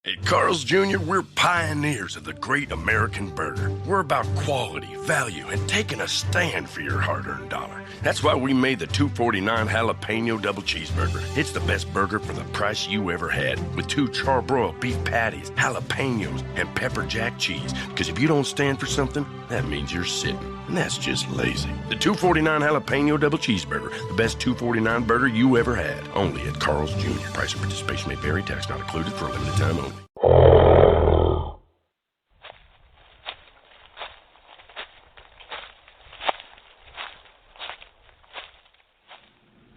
At Carl's Jr., we're pioneers of the great American burger. We're about quality, value, and taking a stand for your hard-earned dollar. That's why we made the $2.49 jalapeno double cheeseburger. It's the best burger for the price you ever had, with 2 charbroiled beef patties, jalapenos, and pepper jack cheese. Because if you don't stand for something, that means you're sitting. And that's just lazy. The $2.49 jalapeno double cheeseburger, the best $2.49 burger you ever had. Only at Carl's Jr. Price and participation may vary. Tax not included for a limited time only.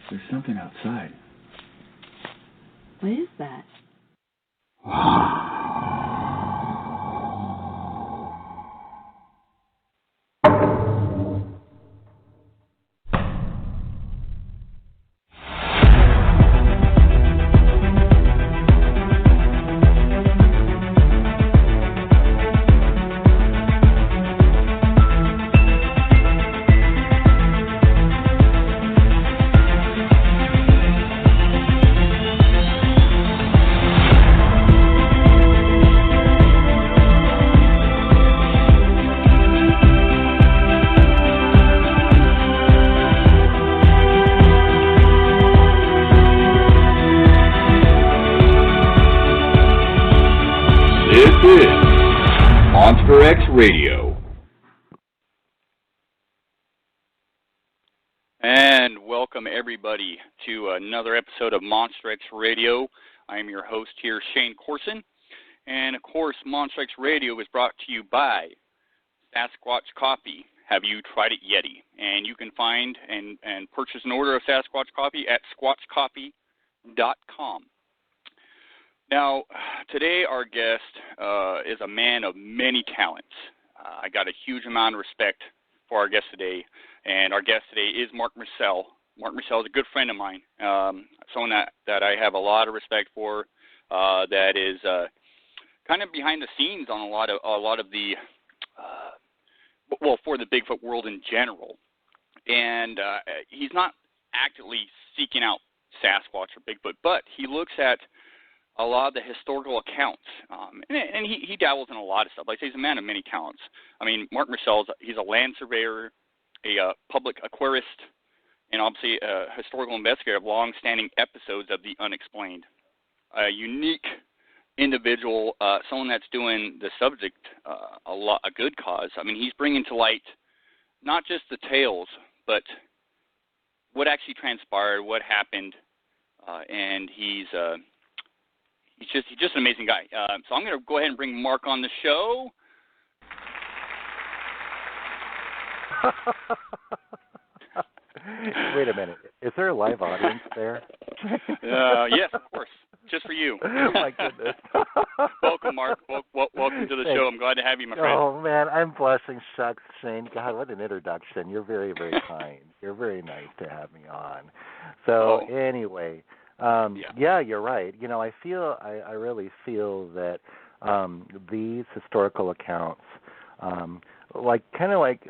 There's something outside. What is that? Radio. And welcome everybody to another episode of Monster X Radio. I am your host here, Shane Corson. And of course, Monster X Radio is brought to you by Sasquatch Coffee. Have you tried it Yeti? And you can find and purchase an order of Sasquatch Coffee at squatchcoffee.com. Now, today our guest is a man of many talents. I got a huge amount of respect for our guest today, and our guest today is Marc Myrsell. Marc Myrsell is a good friend of mine, someone that I have a lot of respect for, that is kind of behind the scenes on a lot of the, for the Bigfoot world in general. And he's not actively seeking out Sasquatch or Bigfoot, but he looks at a lot of the historical accounts, and he dabbles in a lot of stuff. Like I say, he's a man of many talents. I mean, Marc Myrsell, he's a land surveyor, a public aquarist, and obviously a historical investigator of long-standing episodes of the unexplained. A unique individual, someone that's doing the subject a good cause. I mean, he's bringing to light not just the tales, but what actually transpired, what happened, and he's just an amazing guy. So I'm going to go ahead and bring Marc on the show. Wait a minute. Is there a live audience there? Yes, of course. Just for you. My goodness. Welcome, Marc. Welcome to the show. I'm glad to have you, my friend. Oh, man. I'm blushing. Shucks, Shane. God, what an introduction. You're very, very kind. You're very nice to have me on. So, anyway... Yeah, you're right. You know, I really feel that these historical accounts, like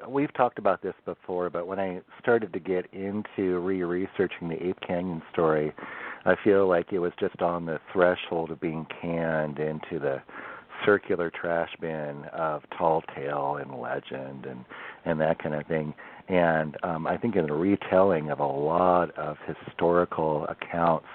we've talked about this before, but when I started to get into re-researching the Ape Canyon story, I feel like it was just on the threshold of being canned into the circular trash bin of tall tale and legend and that kind of thing. And I think in the retelling of a lot of historical accounts,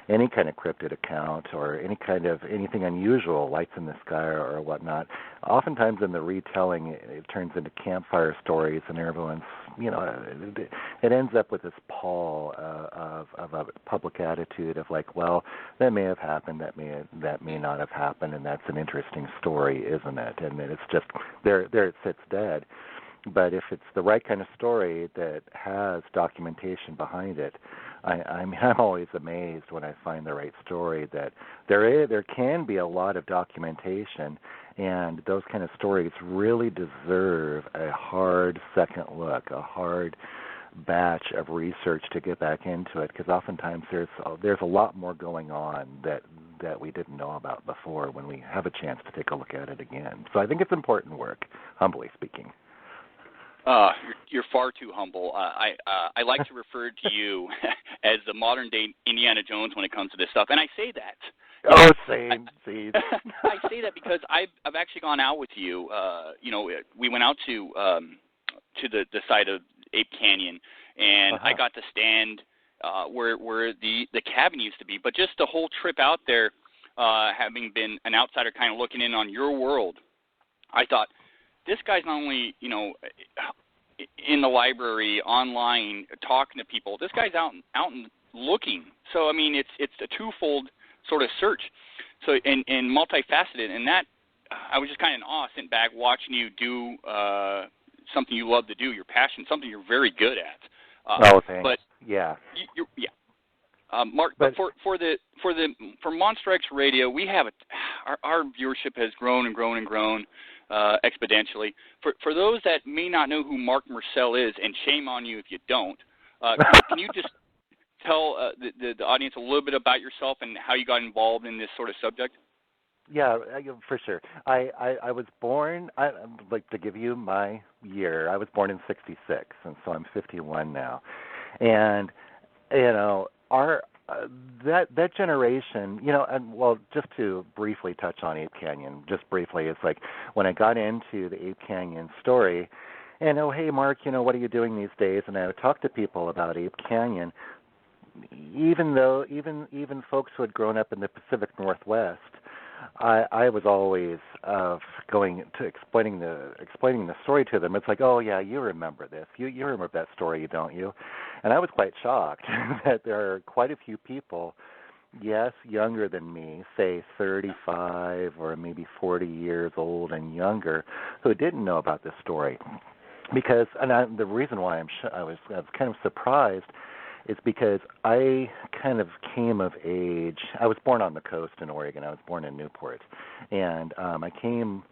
any kind of cryptid account or anything unusual, lights in the sky or whatnot, oftentimes in the retelling it turns into campfire stories, and everyone's, it ends up with this pall of a public attitude of like, well, that may have happened, that may not have happened, and that's an interesting story, isn't it? And then it's just there it sits dead. But if it's the right kind of story that has documentation behind it, I'm always amazed when I find the right story that there can be a lot of documentation, and those kind of stories really deserve a hard second look, a hard batch of research to get back into it, because oftentimes there's a lot more going on that we didn't know about before when we have a chance to take a look at it again. So I think it's important work, humbly speaking. You're far too humble. I like to refer to you as the modern-day Indiana Jones when it comes to this stuff. And I say that, Oh, same. I say that because I've actually gone out with you. We went out to the site of Ape Canyon, and I got to stand where the cabin used to be. But just the whole trip out there, having been an outsider, kind of looking in on your world, I thought this guy's not only in the library, online, talking to people. This guy's out and looking. So I mean, it's a twofold sort of search. So and multifaceted, and that I was just kind of in awe, sitting back watching you do something you love to do, your passion, something you're very good at. Thanks. But yeah. Mark, but for Monster X Radio, we have our viewership has grown and grown and grown exponentially. For those that may not know who Marc Myrsell is, and shame on you if you don't, can you just tell the audience a little bit about yourself and how you got involved in this sort of subject? Yeah, for sure. I was born, I'd like to give you my year. I was born in 1966, and so I'm 51 now. And, that generation, and well, just to briefly touch on Ape Canyon, just briefly, it's like when I got into the Ape Canyon story, and, oh, hey, Mark, what are you doing these days? And I would talk to people about Ape Canyon, even folks who had grown up in the Pacific Northwest. I was always going to explaining the story to them. It's like, oh yeah, you remember this. You remember that story, don't you? And I was quite shocked that there are quite a few people, yes, younger than me, say 35 or maybe 40 years old and younger, who didn't know about this story. Because, the reason why I was kind of surprised is because I kind of came of age. I was born on the coast in Oregon. I was born in Newport. And I came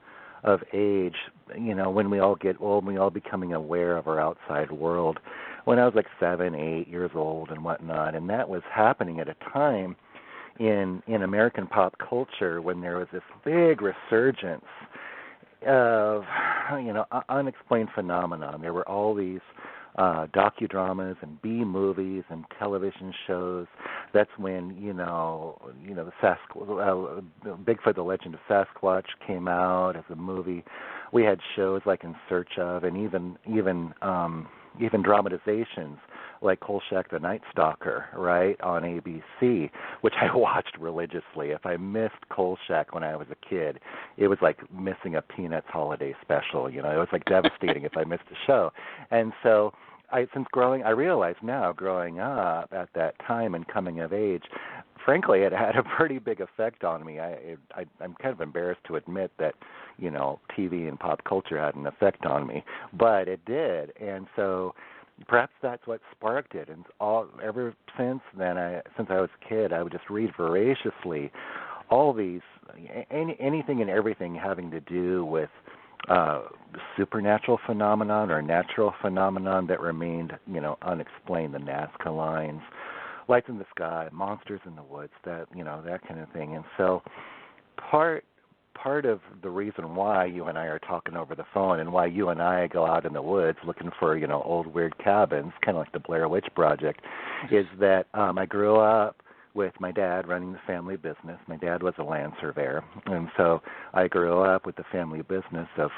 of age, when we all get old, we all becoming aware of our outside world, when I was like 7, 8 years old and whatnot. And that was happening at a time in American pop culture when there was this big resurgence of, unexplained phenomenon. There were all these docudramas and B-movies and television shows. That's when, the Bigfoot, The Legend of Sasquatch came out as a movie. We had shows like In Search Of, and even dramatizations like Kolchak the Night Stalker, right, on ABC, which I watched religiously. If I missed Kolchak when I was a kid, it was like missing a Peanuts holiday special. It was like devastating if I missed a show. And so I realize now, growing up at that time and coming of age, frankly, it had a pretty big effect on me. I'm kind of embarrassed to admit that, TV and pop culture had an effect on me, but it did. And so perhaps that's what sparked it. And ever since then, since I was a kid, I would just read voraciously all these, anything and everything having to do with supernatural phenomenon or natural phenomenon that remained, unexplained, the Nazca lines, lights in the sky, monsters in the woods, that kind of thing. And so part of the reason why you and I are talking over the phone and why you and I go out in the woods looking for, old weird cabins, kind of like the Blair Witch Project, is that I grew up with my dad running the family business. My dad was a land surveyor, and so I grew up with the family business of,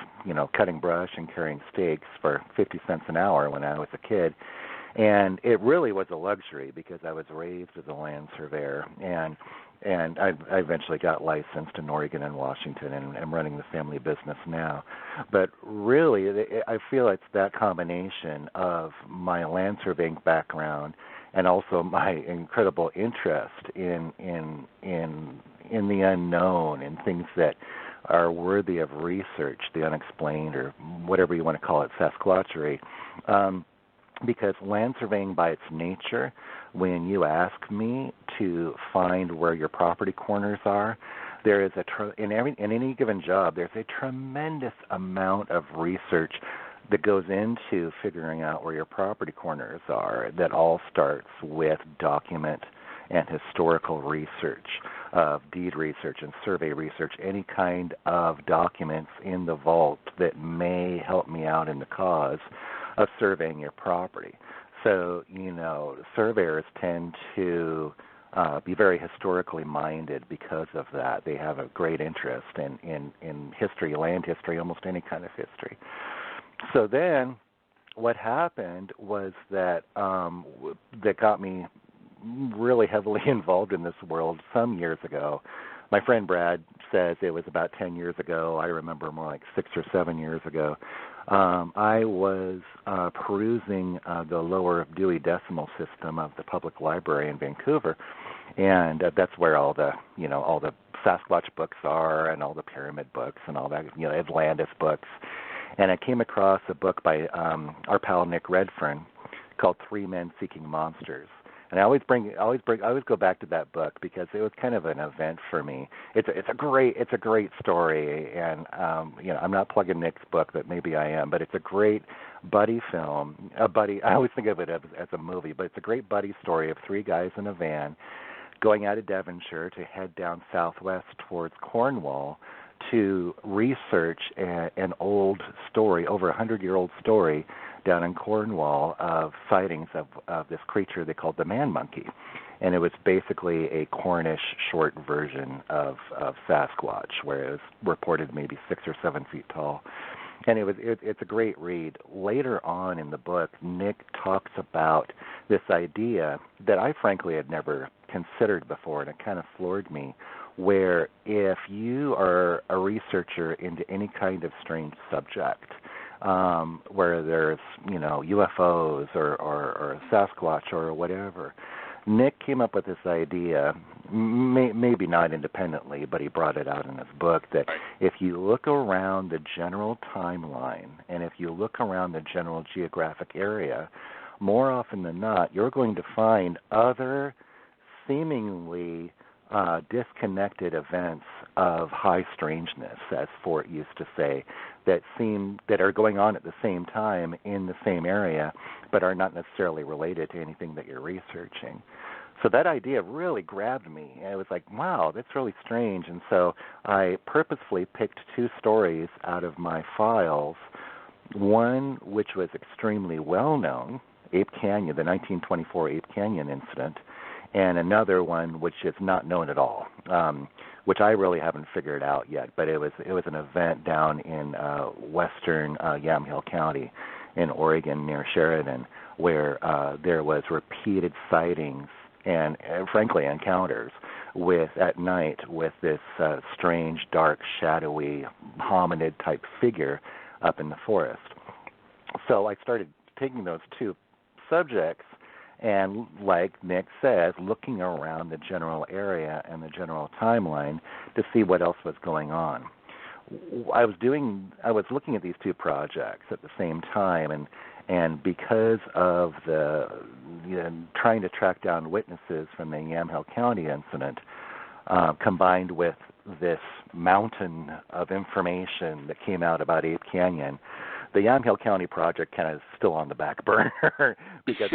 cutting brush and carrying stakes for 50 cents an hour when I was a kid. And it really was a luxury because I was raised as a land surveyor, and I eventually got licensed in Oregon and Washington, and I'm running the family business now. But really, I feel it's that combination of my land surveying background and also my incredible interest in the unknown and things that are worthy of research, the unexplained, or whatever you want to call it, Sasquatchery. Because land surveying by its nature, when you ask me to find where your property corners are, there is in any given job, there's a tremendous amount of research that goes into figuring out where your property corners are. That all starts with document and historical research, deed research and survey research, any kind of documents in the vault that may help me out in the cause of surveying your property. So, surveyors tend to be very historically minded because of that. They have a great interest in history, land history, almost any kind of history. So then what happened was that that got me really heavily involved in this world some years ago. My friend Brad says it was about 10 years ago. I remember more like 6 or 7 years ago. I was perusing the lower Dewey Decimal System of the Public Library in Vancouver, and that's where all the Sasquatch books are, and all the pyramid books, and all that, Atlantis books. And I came across a book by our pal Nick Redfern called Three Men Seeking Monsters. And I always go back to that book because it was kind of an event for me. It's a great story, and I'm not plugging Nick's book, but maybe I am. But it's a great buddy film. I always think of it as a movie, but it's a great buddy story of three guys in a van going out of Devonshire to head down southwest towards Cornwall to research an old story, over 100-year-old story, down in Cornwall of sightings of this creature they called the man monkey. And it was basically a Cornish short version of Sasquatch, where it was reported maybe 6 or 7 feet tall. And it's a great read. Later on in the book, Nick talks about this idea that I frankly had never considered before, and it kind of floored me, where if you are a researcher into any kind of strange subject, where there's, UFOs or Sasquatch or whatever, Nick came up with this idea, maybe not independently, but he brought it out in his book, that if you look around the general timeline and if you look around the general geographic area, more often than not, you're going to find other seemingly disconnected events of high strangeness, as Fort used to say, that are going on at the same time in the same area, but are not necessarily related to anything that you're researching. So that idea really grabbed me. And it was like, wow, that's really strange. And so I purposefully picked 2 stories out of my files, one which was extremely well known, Ape Canyon, the 1924 Ape Canyon incident, and another one which is not known at all, which I really haven't figured out yet. But it was an event down in western Yamhill County in Oregon near Sheridan, where there was repeated sightings and frankly encounters at night with this strange, dark, shadowy hominid type figure up in the forest. So I started taking those 2 subjects and, like Nick says, looking around the general area and the general timeline to see what else was going on. I was looking at these 2 projects at the same time, and because of the trying to track down witnesses from the Yamhill County incident, combined with this mountain of information that came out about Ape Canyon, the Yamhill County project kind of still on the back burner because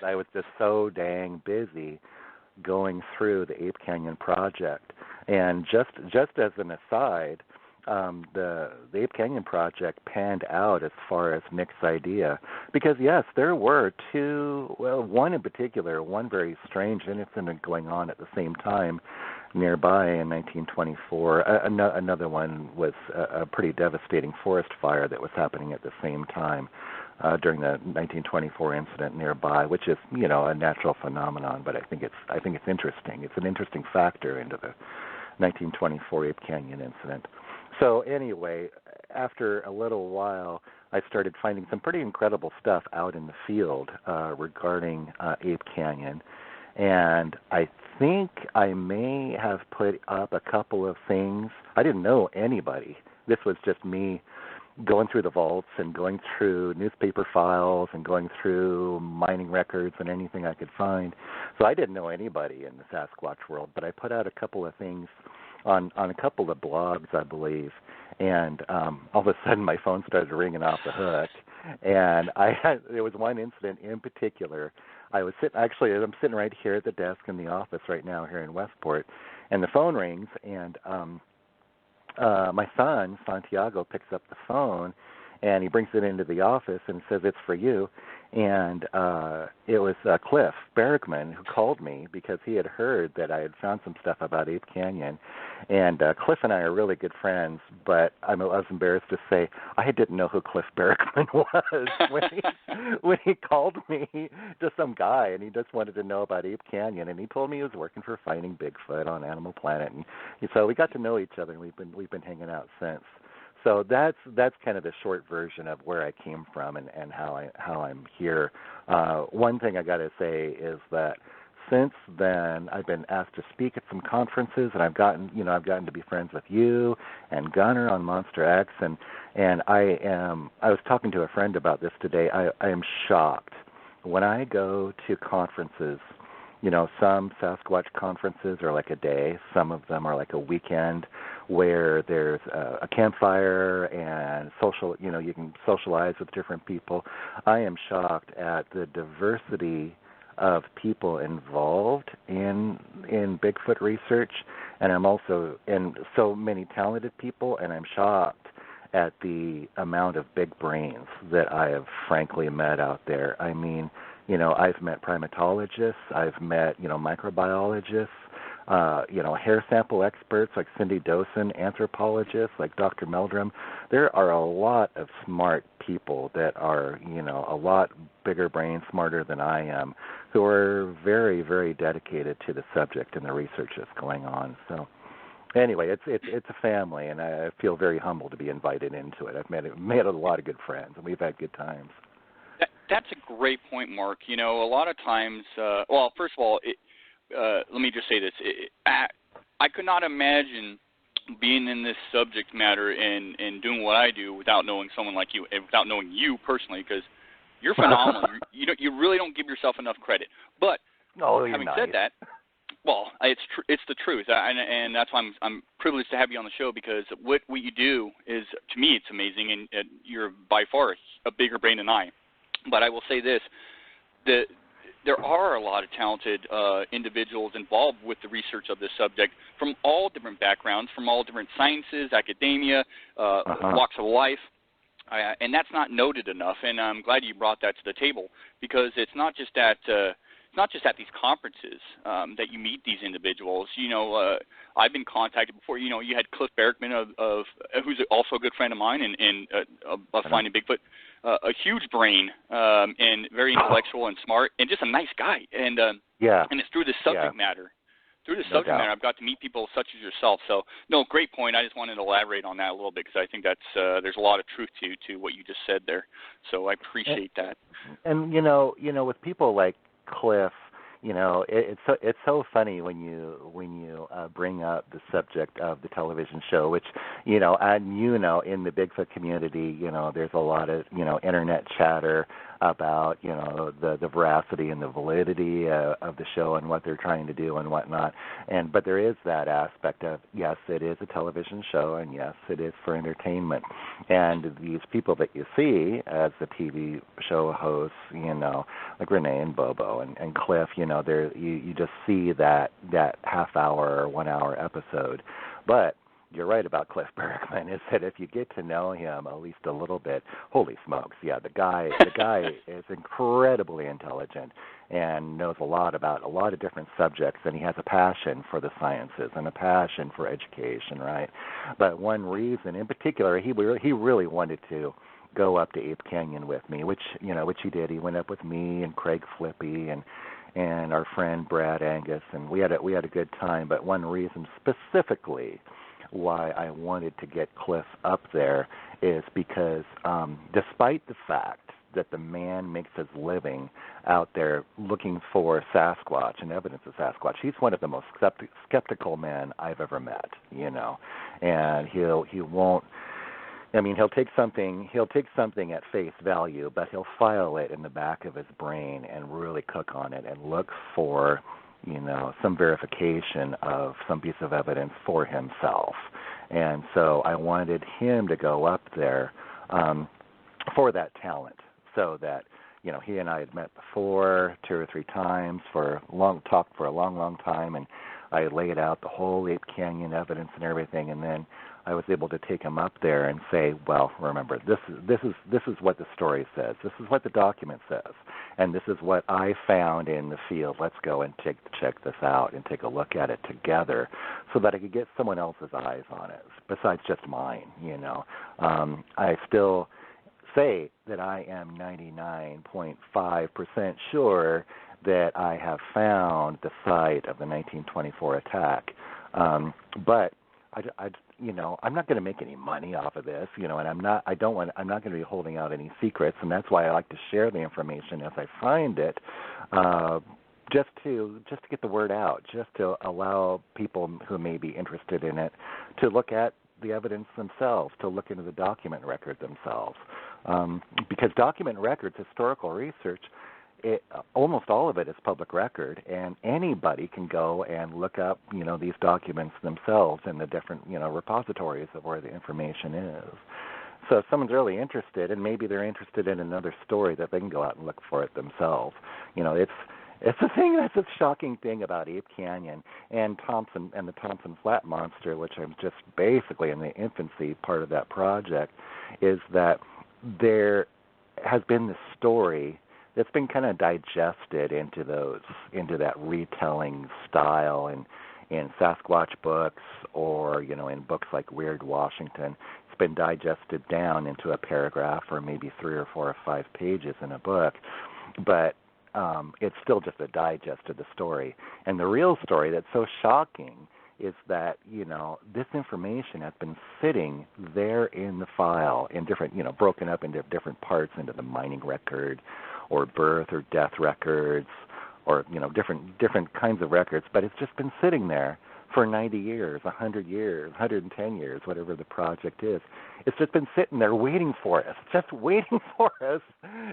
I was just so dang busy going through the Ape Canyon project. And just as an aside, the Ape Canyon project panned out as far as Nick's idea, because yes, there were 2, one in particular, one very strange incident going on at the same time nearby in 1924. Another one was a pretty devastating forest fire that was happening at the same time during the 1924 incident nearby, which is a natural phenomenon, but I think it's interesting. It's an interesting factor into the 1924 Ape Canyon incident. So anyway, after a little while, I started finding some pretty incredible stuff out in the field regarding Ape Canyon, and I think I may have put up a couple of things. I didn't know anybody. This was just me going through the vaults and going through newspaper files and going through mining records and anything I could find. So I didn't know anybody in the Sasquatch world, but I put out a couple of things on a couple of blogs, I believe, and all of a sudden my phone started ringing off the hook, and there was one incident in particular. I'm sitting right here at the desk in the office right now here in Westport, and the phone rings, and my son, Santiago, picks up the phone, and he brings it into the office and says, "It's for you." And it was Cliff Barackman who called me because he had heard that I had found some stuff about Ape Canyon. And Cliff and I are really good friends, but I was embarrassed to say I didn't know who Cliff Barackman was when he called me, just some guy, and he just wanted to know about Ape Canyon. And he told me he was working for Finding Bigfoot on Animal Planet. And so we got to know each other, and we've been hanging out since. So that's kind of the short version of where I came from and how I'm here. One thing I got to say is that since then I've been asked to speak at some conferences, and I've gotten to be friends with you and Gunner on Monster X, and I was talking to a friend about this today. I am shocked when I go to conferences. Some Sasquatch conferences are like a day. Some of them are like a weekend where there's a campfire and social, you can socialize with different people. I am shocked at the diversity of people involved in Bigfoot research, and so many talented people, and I'm shocked at the amount of big brains that I have frankly met out there. I mean, I've met primatologists, I've met, microbiologists, hair sample experts like Cindy Dosen, anthropologists like Dr. Melder. There are a lot of smart people that are, a lot bigger brains, smarter than I am, who are very, very dedicated to the subject and the research that's going on. So anyway, it's a family, and I feel very humbled to be invited into it. I've made a lot of good friends, and we've had good times. That's a great point, Mark. A lot of times, well, first of all, let me just say this. I could not imagine being in this subject matter and doing what I do without knowing someone like you, and without knowing you personally, because you're phenomenal. You really don't give yourself enough credit. But having said that, well, it's the truth, and that's why I'm privileged to have you on the show, because what you do is, to me, it's amazing, and you're by far a bigger brain than I. But I will say this, there are a lot of talented individuals involved with the research of this subject from all different backgrounds, from all different sciences, academia, walks of life, and that's not noted enough. And I'm glad you brought that to the table, because it's not just at these conferences that you meet these individuals. I've been contacted before. You had Cliff Barackman who's also a good friend of mine and of Finding Bigfoot. A huge brain and very intellectual and smart, and just a nice guy. And and it's through the subject matter. Through the subject matter, I've got to meet people such as yourself. So, no, great point. I just wanted to elaborate on that a little bit, because I think that's there's a lot of truth to what you just said there. So I appreciate that. And with people like Cliff, it's so funny when you bring up the subject of the television show, which in the Bigfoot community, there's a lot of internet chatter about the veracity and the validity of the show and what they're trying to do and whatnot. But there is that aspect of, yes, it is a television show, and yes, it is for entertainment. And these people that you see as the TV show hosts, like Renee and Bobo and Cliff, you just see that half hour or 1 hour episode. But you're right about Cliff Barackman, is that if you get to know him at least a little bit, holy smokes, yeah, the guy is incredibly intelligent and knows a lot about a lot of different subjects, and he has a passion for the sciences and a passion for education, right? But one reason in particular, he really wanted to go up to Ape Canyon with me, which he did. He went up with me and Craig Flippy and our friend Brad Angus, and we had a good time. But one reason specifically why I wanted to get Cliff up there is because despite the fact that the man makes his living out there looking for Sasquatch and evidence of Sasquatch, he's one of the most skeptical men I've ever met, and he'll take something at face value, but he'll file it in the back of his brain and really cook on it and look for some verification of some piece of evidence for himself. And so I wanted him to go up there for that talent, so that, he and I had met before 2 or 3 times for a long time, and I laid out the whole Ape Canyon evidence and everything, and then I was able to take him up there and say, well, remember, this is what the story says. This is what the document says. And this is what I found in the field. Let's go and check this out and take a look at it together so that I could get someone else's eyes on it besides just mine, I still say that I am 99.5% sure that I have found the site of the 1924 attack. But I'm not going to make any money off of this, and I'm not going to be holding out any secrets, and that's why I like to share the information as I find it, just to get the word out, just to allow people who may be interested in it to look at the evidence themselves, to look into the document record themselves, because document records, historical research, almost all of it is public record, and anybody can go and look up, these documents themselves in the different, repositories of where the information is. So if someone's really interested, and maybe they're interested in another story, that they can go out and look for it themselves. It's the thing that's a shocking thing about Ape Canyon and the Thompson Flat Monster, which I'm just basically in the infancy part of that project, is that there has been this story that's been kind of digested into that retelling style in Sasquatch books, or in books like Weird Washington. It's been digested down into a paragraph or maybe 3 or 4 or 5 pages in a book, but it's still just a digest of the story. And the real story that's so shocking is that, this information has been sitting there in the file in different, broken up into different parts, into the mining record or birth or death records, or, different kinds of records, but it's just been sitting there for 90 years, 100 years, 110 years, whatever the project is. It's just been sitting there waiting for us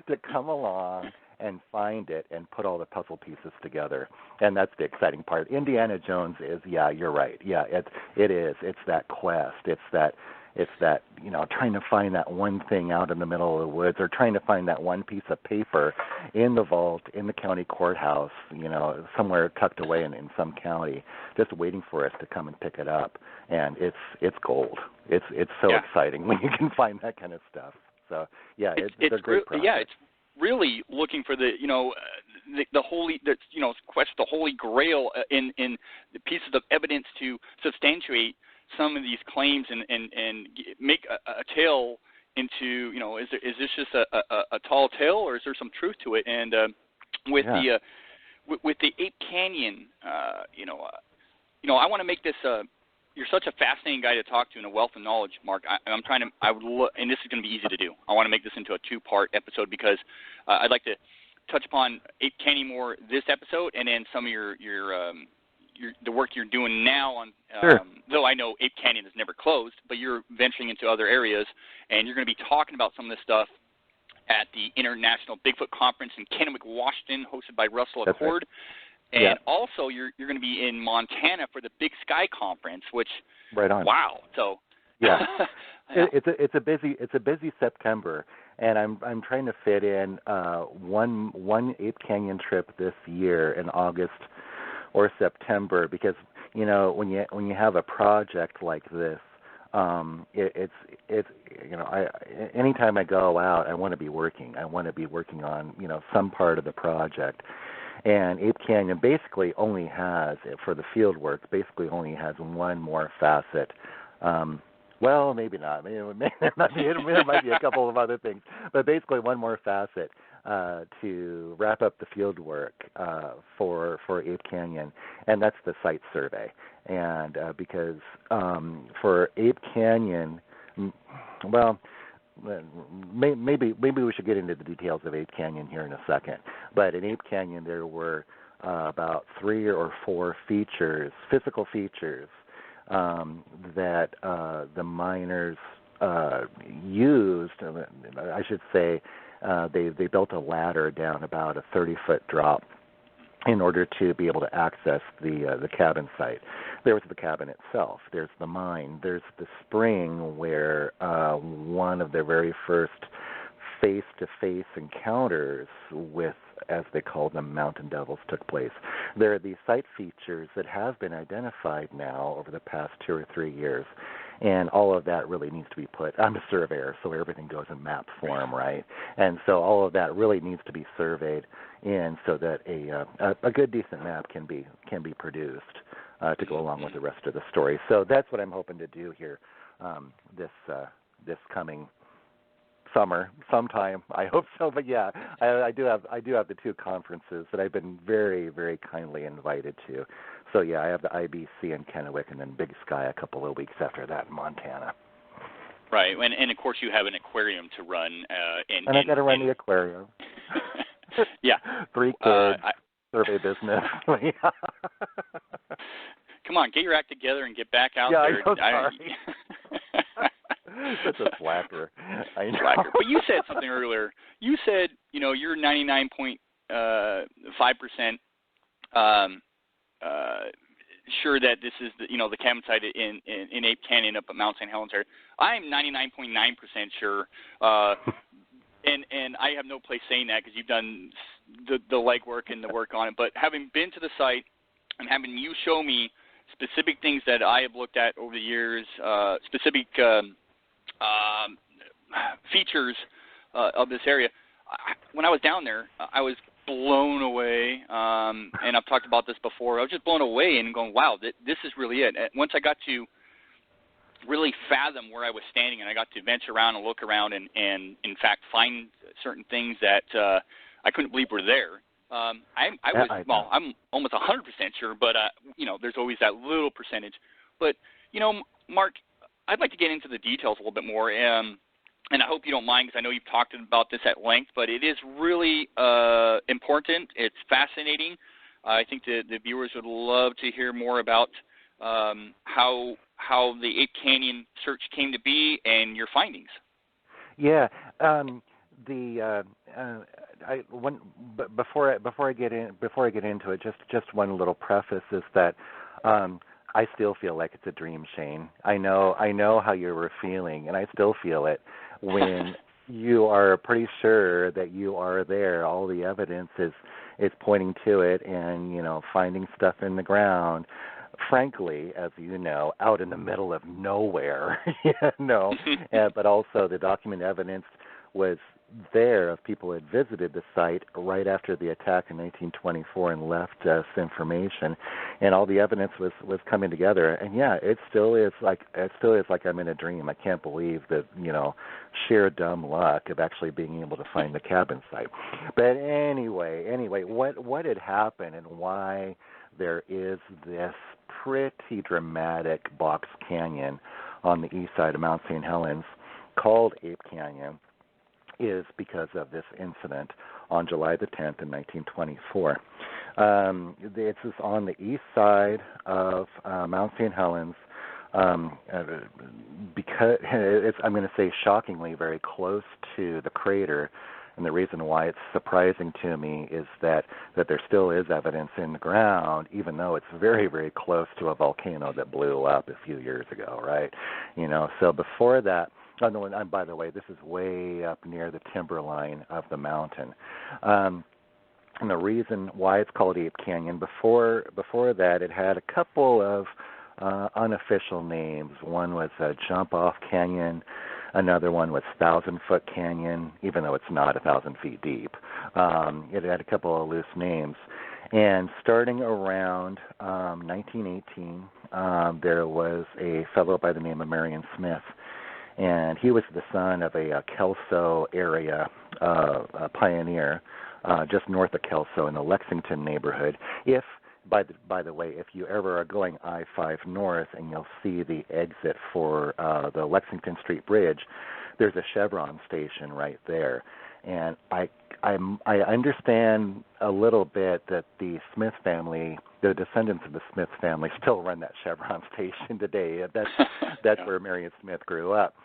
to come along and find it and put all the puzzle pieces together. And that's the exciting part. Indiana Jones is, yeah, you're right. Yeah, it is. It's that quest. It's that, trying to find that one thing out in the middle of the woods, or trying to find that one piece of paper in the vault in the county courthouse, somewhere tucked away in some county, just waiting for us to come and pick it up. And it's gold. It's so exciting when you can find that kind of stuff. So yeah, it's a great project. Yeah, it's really looking for the holy, quest the holy grail in the pieces of evidence to substantiate some of these claims and make a tale into, is this just a tall tale, or is there some truth to it? And with the Ape Canyon, I want to make this. You're such a fascinating guy to talk to and a wealth of knowledge, Mark. And this is going to be easy to do. I want to make this into a 2-part episode because I'd like to touch upon Ape Canyon more this episode, and then some of the work you're doing now on. Sure. Though I know Ape Canyon is never closed, but you're venturing into other areas, and you're going to be talking about some of this stuff at the International Bigfoot Conference in Kennewick, Washington, hosted by Russell Accord. Right. And also, you're going to be in Montana for the Big Sky Conference, which right on. Wow! So yeah, it's a busy September, and I'm trying to fit in one Ape Canyon trip this year in August or September, because when you have a project like this, anytime I go out, I want to be working. I want to be working on some part of the project. And Ape Canyon basically only has, for the field work, one more facet. Well, maybe not. There might be a couple of other things, but basically one more facet to wrap up the field work for Ape Canyon, and that's the site survey. And because for Ape Canyon, well, maybe we should get into the details of Ape Canyon here in a second. But in Ape Canyon, there were about 3 or 4 physical features, that the miners used. I should say they built a ladder down about a 30-foot drop in order to be able to access the cabin site. There was the cabin itself. There's the mine. There's the spring where one of their very first face-to-face encounters with, as they call them, mountain devils took place. There are these site features that have been identified now over the past 2 or 3 years, And all of that really needs to be put. I'm a surveyor, so everything goes in map form, right? And so all of that really needs to be surveyed in so that a good, decent map can be produced to go along with the rest of the story. So that's what I'm hoping to do here this coming summer sometime. I hope so, but yeah, I do have the two conferences that I've been very, very kindly invited to. So yeah, I have the IBC in Kennewick and then Big Sky a couple of weeks after that in Montana. Right, and of course you have an aquarium to run. And I got to run the aquarium. Yeah. 3 kids, survey business. Yeah. Come on, get your act together and get back out there. Yeah, I'm sorry. Such a slacker. I know. Slacker. But you said something earlier. You said, you're 99.5% sure that this is the cabin site in Ape Canyon up at Mount St. Helens area. I'm 99.9% sure, and I have no place saying that because you've done the legwork and the work on it. But having been to the site and having you show me specific things that I have looked at over the years, specific features of this area, when I was down there, I was blown away, and I've talked about this before. I was just blown away and going, wow, this is really it. And once I got to really fathom where I was standing and I got to venture around and look around and in fact, find certain things that I couldn't believe were there, I'm almost 100% sure, but, there's always that little percentage. But, Mark, I'd like to get into the details a little bit more, and I hope you don't mind because I know you've talked about this at length, but it is really important. It's fascinating. I think the viewers would love to hear more about how the Ape Canyon search came to be and your findings. Yeah. Before I get into it, just one little preface is that I still feel like it's a dream, Shane. I know how you were feeling, and I still feel it when you are pretty sure that you are there. All the evidence is pointing to it, and finding stuff in the ground. Frankly, as you know, out in the middle of nowhere, but also the documented evidence was there of people who had visited the site right after the attack in 1924 and left us information, and all the evidence was coming together. And yeah, it still is like I'm in a dream. I can't believe the sheer dumb luck of actually being able to find the cabin site. But anyway, what had happened and why there is this pretty dramatic box canyon on the east side of Mount St. Helens called Ape Canyon is because of this incident on July the 10th in 1924. This is on the east side of Mount St. Helens because it's, I'm going to say shockingly, very close to the crater. And the reason why it's surprising to me is that there still is evidence in the ground, even though it's very, very close to a volcano that blew up a few years ago, right? So before that, and by the way, this is way up near the timberline of the mountain. And the reason why it's called Ape Canyon, before that, it had a couple of unofficial names. One was Jump Off Canyon. Another one was 1,000-Foot Canyon, even though it's not 1,000 feet deep. It had a couple of loose names. And starting around 1918, there was a fellow by the name of Marion Smith, and he was the son of a Kelso area pioneer just north of Kelso in the Lexington neighborhood. By the way, if you ever are going I-5 north and you'll see the exit for the Lexington Street Bridge, there's a Chevron station right there. And I understand a little bit that the Smith family, the descendants of the Smith family, still run that Chevron station today. That's where Marion Smith grew up.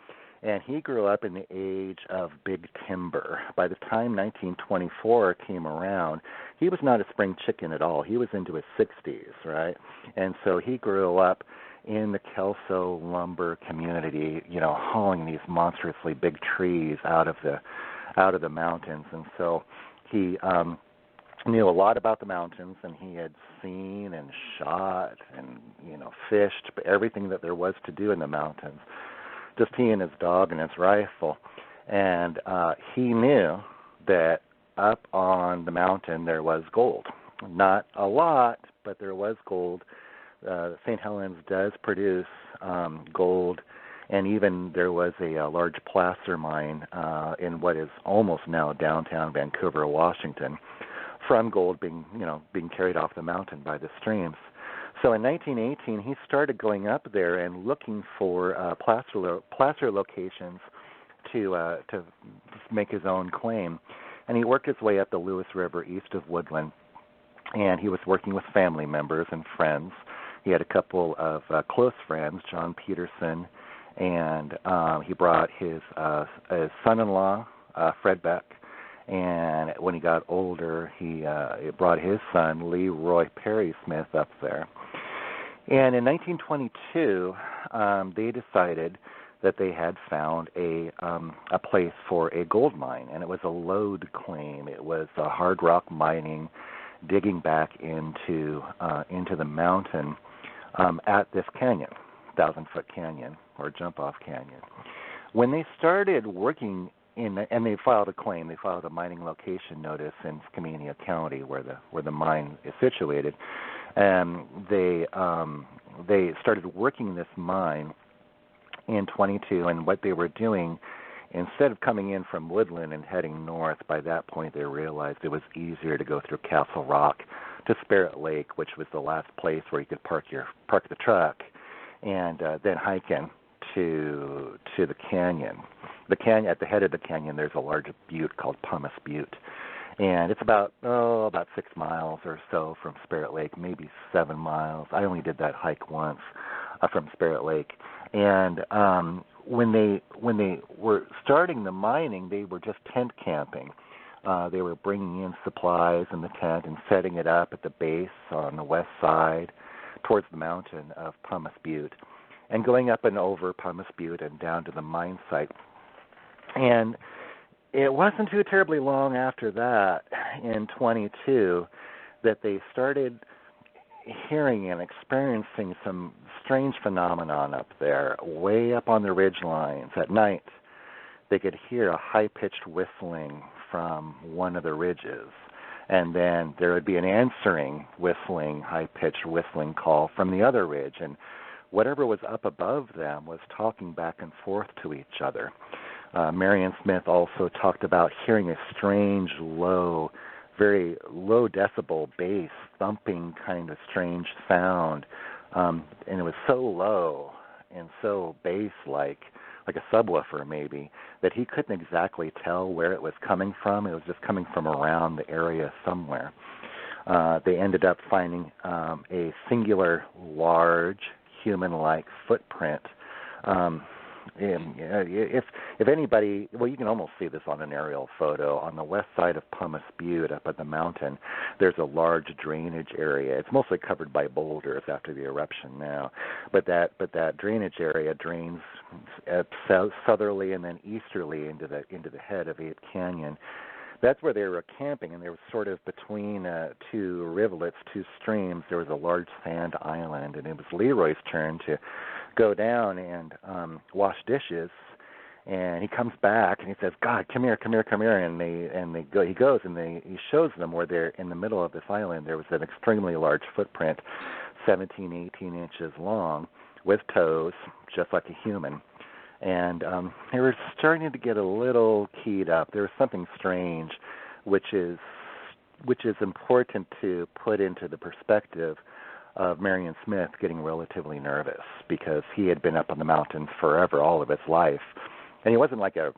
And he grew up in the age of big timber. By the time 1924 came around, he was not a spring chicken at all. He was into his 60s, right? And so he grew up in the Kelso lumber community, hauling these monstrously big trees out of the mountains. And so he knew a lot about the mountains, and he had seen and shot and, fished everything that there was to do in the mountains. Just he and his dog and his rifle. And he knew that up on the mountain there was gold. Not a lot, but there was gold. St. Helens does produce gold, and even there was a large placer mine in what is almost now downtown Vancouver, Washington, from gold being carried off the mountain by the streams. So in 1918, he started going up there and looking for placer locations to make his own claim. And he worked his way up the Lewis River east of Woodland, and he was working with family members and friends. He had a couple of close friends, John Peterson, and he brought his son-in-law, Fred Beck, and when he got older, he brought his son, Leroy Perry Smith, up there. And in 1922, they decided that they had found a place for a gold mine, and it was a lode claim. It was hard rock mining, digging back into the mountain at this canyon, 1,000-foot canyon or jump-off canyon. When they started working and they filed a claim, they filed a mining location notice in Skamania County, where the mine is situated, and they started working this mine in 22, and what they were doing, instead of coming in from Woodland and heading north, by that point they realized it was easier to go through Castle Rock to Spirit Lake, which was the last place where you could park the truck, and then hike in to the canyon. The canyon, at the head of the canyon, there's a large butte called Pumice Butte, and it's about 6 miles or so from Spirit Lake, maybe 7 miles. I only did that hike once from Spirit Lake. And when they were starting the mining, they were just tent camping. They were bringing in supplies in the tent and setting it up at the base on the west side towards the mountain of Pumice Butte, and going up and over Pumice Butte and down to the mine site. And it wasn't too terribly long after that, in 22, that they started hearing and experiencing some strange phenomenon up there, way up on the ridge lines. At night, they could hear a high-pitched whistling from one of the ridges, and then there would be an answering whistling, high-pitched whistling call from the other ridge, and whatever was up above them was talking back and forth to each other. Marion Smith also talked about hearing a strange, low, very low decibel bass thumping kind of strange sound, and it was so low and so bass-like a subwoofer maybe, that he couldn't exactly tell where it was coming from. It was just coming from around the area somewhere. They ended up finding a singular, large, human-like footprint. If anybody, well, you can almost see this on an aerial photo. On the west side of Pumice Butte, up at the mountain, there's a large drainage area. It's mostly covered by boulders after the eruption now, but that drainage area drains southerly and then easterly into the head of Ape Canyon. That's where they were camping, and they were sort of between two rivulets, two streams. There was a large sand island, and it was Leroy's turn to go down and wash dishes. And he comes back and he says, "God, come here," and he goes and he shows them where they're in the middle of this island. There was an extremely large footprint, 17, 18 inches long, with toes, just like a human. And they were starting to get a little keyed up. There was something strange, which is important to put into the perspective of Marion Smith getting relatively nervous, because he had been up on the mountain forever, all of his life, and he wasn't like a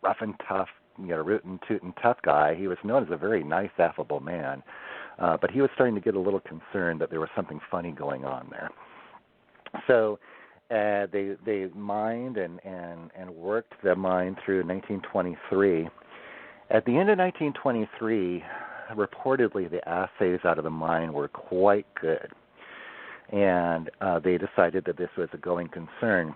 rough and tough, rootin' tootin' tough guy. He was known as a very nice, affable man, but he was starting to get a little concerned that there was something funny going on there. So they mined and worked the mine through 1923. At the end of 1923, reportedly the assays out of the mine were quite good, and they decided that this was a going concern.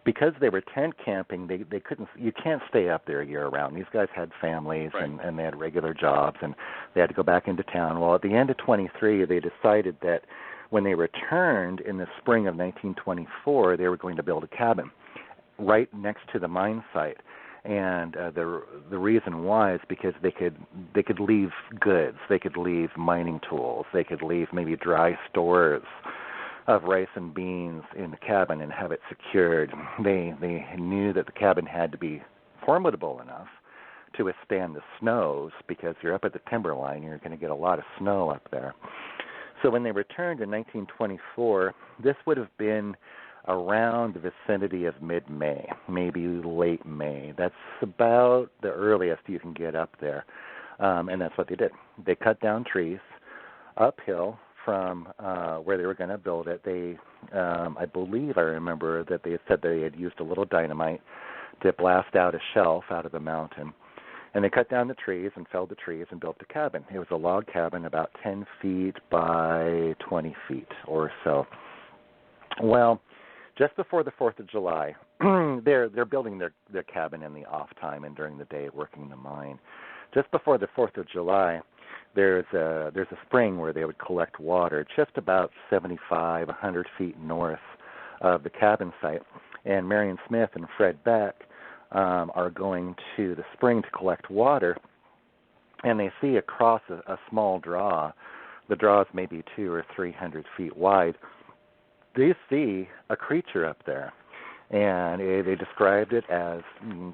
because they were tent camping, they couldn't. You can't stay up there year round. These guys had families Right. and they had regular jobs, and they had to go back into town. Well, at the end of 23, they decided that when they returned in the spring of 1924, they were going to build a cabin right next to the mine site. And the reason why is because they could leave goods, they could leave mining tools, they could leave maybe dry stores of rice and beans in the cabin and have it secured. They knew that the cabin had to be formidable enough to withstand the snows, because you're up at the timberline, you're going to get a lot of snow up there. So when they returned in 1924, this would have been around the vicinity of mid-May, maybe late May. That's about the earliest you can get up there. And that's what they did. They cut down trees uphill from where they were going to build it. They, I believe I remember that they said they had used a little dynamite to blast out a shelf out of the mountain. And they cut down the trees and felled the trees and built the cabin. It was a log cabin about 10 feet by 20 feet or so. Well, just before the 4th of July, they're building their cabin in the off time and during the day working the mine. Just before the 4th of July, there's a spring where they would collect water just about 75, 100 feet north of the cabin site. And Marion Smith and Fred Beck are going to the spring to collect water, and they see across a small draw. The draw is maybe 200 or 300 feet wide. They see a creature up there, and they described it as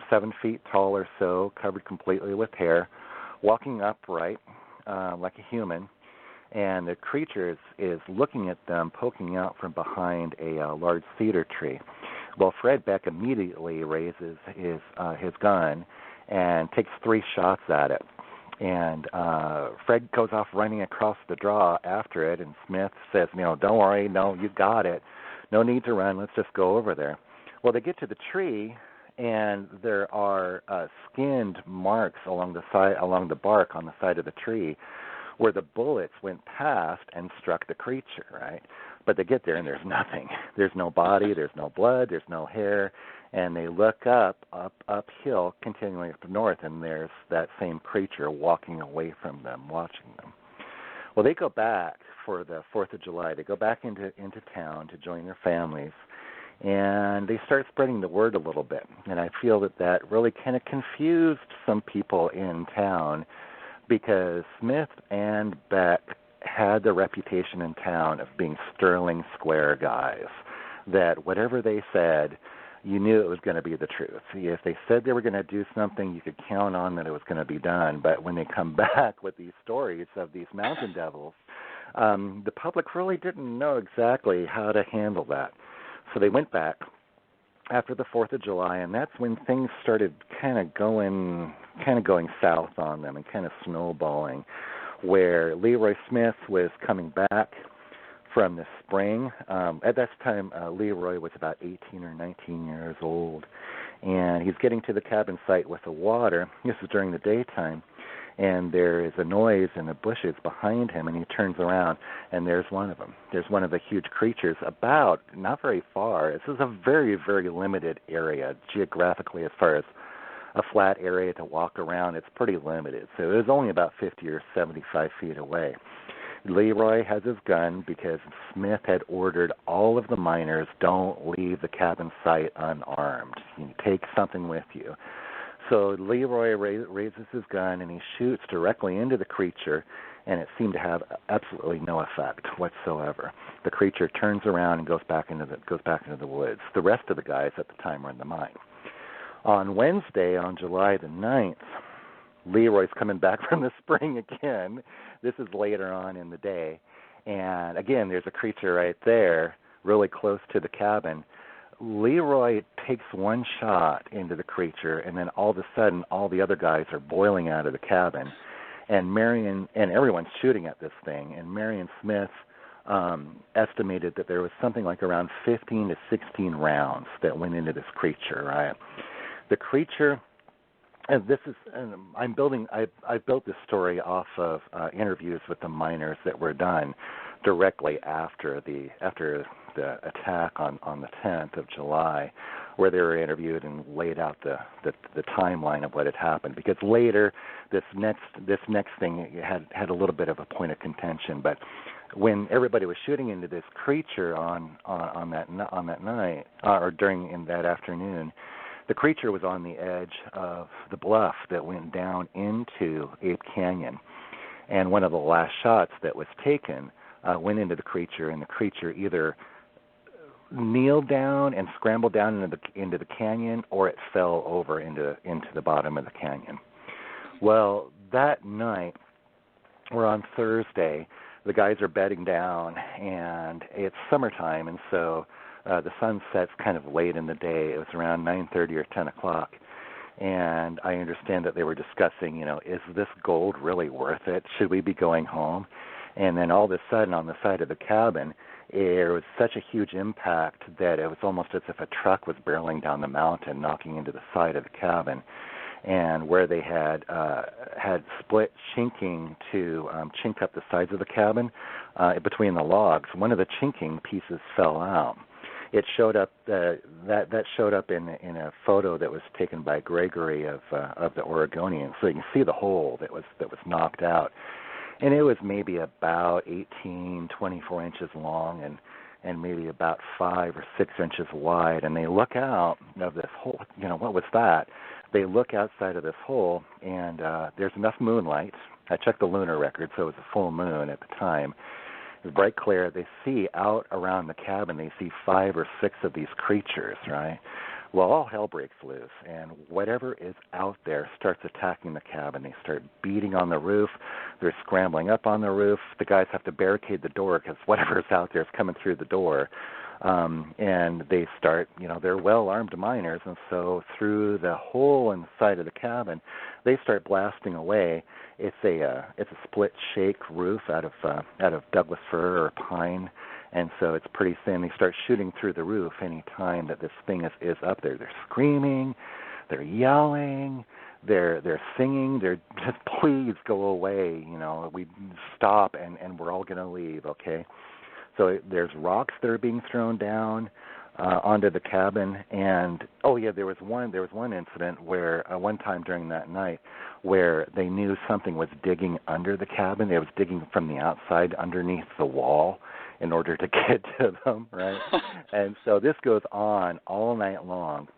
7 feet tall or so, covered completely with hair, walking upright like a human, and the creature is looking at them, poking out from behind a large cedar tree. Well, Fred Beck immediately raises his gun and takes 3 shots at it. And Fred goes off running across the draw after it, and Smith says, don't worry, no, you got it. No need to run, let's just go over there. Well, they get to the tree, and there are skinned marks along the bark on the side of the tree where the bullets went past and struck the creature, right? But they get there and there's nothing. There's no body, there's no blood, there's no hair, and they look uphill, continuing up north, and there's that same creature walking away from them, watching them. Well, they go back for the 4th of July. They go back into town to join their families, and they start spreading the word a little bit. And I feel that really kind of confused some people in town, because Smith and Beck had the reputation in town of being sterling square guys, that whatever they said, you knew it was going to be the truth. If they said they were going to do something, you could count on that it was going to be done. But when they come back with these stories of these mountain devils, the public really didn't know exactly how to handle that. So they went back after the 4th of July, and that's when things started kind of going south on them and kind of snowballing, where Leroy Smith was coming back from the spring. At that time, Leroy was about 18 or 19 years old, and he's getting to the cabin site with the water. This is during the daytime, and there is a noise in the bushes behind him, and he turns around, and there's one of them. There's one of the huge creatures about not very far. This is a very, very limited area geographically as far as a flat area to walk around. It's pretty limited. So it was only about 50 or 75 feet away. Leroy has his gun because Smith had ordered all of the miners, don't leave the cabin site unarmed. You take something with you. So Leroy raises his gun and he shoots directly into the creature, and it seemed to have absolutely no effect whatsoever. The creature turns around and goes back into the woods. The rest of the guys at the time were in the mine. On Wednesday, on July the 9th, Leroy's coming back from the spring again. This is later on in the day. And again, there's a creature right there, really close to the cabin. Leroy takes one shot into the creature, and then all of a sudden, all the other guys are boiling out of the cabin. And everyone's shooting at this thing. And Marion Smith estimated that there was something like around 15 to 16 rounds that went into this creature, right? The creature, and this is, I built this story off of interviews with the miners that were done directly after the attack on the 10th of July. where they were interviewed and laid out the timeline of what had happened. Because later, this next thing had a little bit of a point of contention. But when everybody was shooting into this creature on that night or in that afternoon, the creature was on the edge of the bluff that went down into Ape Canyon. And one of the last shots that was taken went into the creature, and the creature either kneeled down and scrambled down into the canyon, or it fell over into the bottom of the canyon. Well, that night, or on Thursday, the guys are bedding down, and it's summertime, and so the sun sets kind of late in the day. It was around 9:30 or 10 o'clock. And I understand that they were discussing, is this gold really worth it? Should we be going home? And then all of a sudden on the side of the cabin, there was such a huge impact that it was almost as if a truck was barreling down the mountain, knocking into the side of the cabin. And where they had split chinking to chink up the sides of the cabin between the logs, one of the chinking pieces fell out. It showed up that showed up in a photo that was taken by Gregory of the Oregonian, so you can see the hole that was knocked out, and it was maybe about 24 inches long and maybe about 5 or 6 inches wide. And they look out of this hole. What was that? They look outside of this hole, and there's enough moonlight. I checked the lunar record, so it was a full moon at the time. It was bright clear. They see out around the cabin, they see 5 or 6 of these creatures, right? Well, all hell breaks loose, and whatever is out there starts attacking the cabin. They start beating on the roof. They're scrambling up on the roof. The guys have to barricade the door because whatever is out there is coming through the door. And they start, they're well-armed miners, and so through the hole in the side of the cabin, they start blasting away. It's a split shake roof out of Douglas fir or pine, and so it's pretty thin. They start shooting through the roof any time that this thing is up there. They're screaming, they're yelling, they're singing. They're just, please go away. We stop and we're all going to leave. Okay. So there's rocks that are being thrown down onto the cabin, and there was one incident where one time during that night where they knew something was digging under the cabin. It was digging from the outside underneath the wall in order to get to them, right? And so this goes on all night long.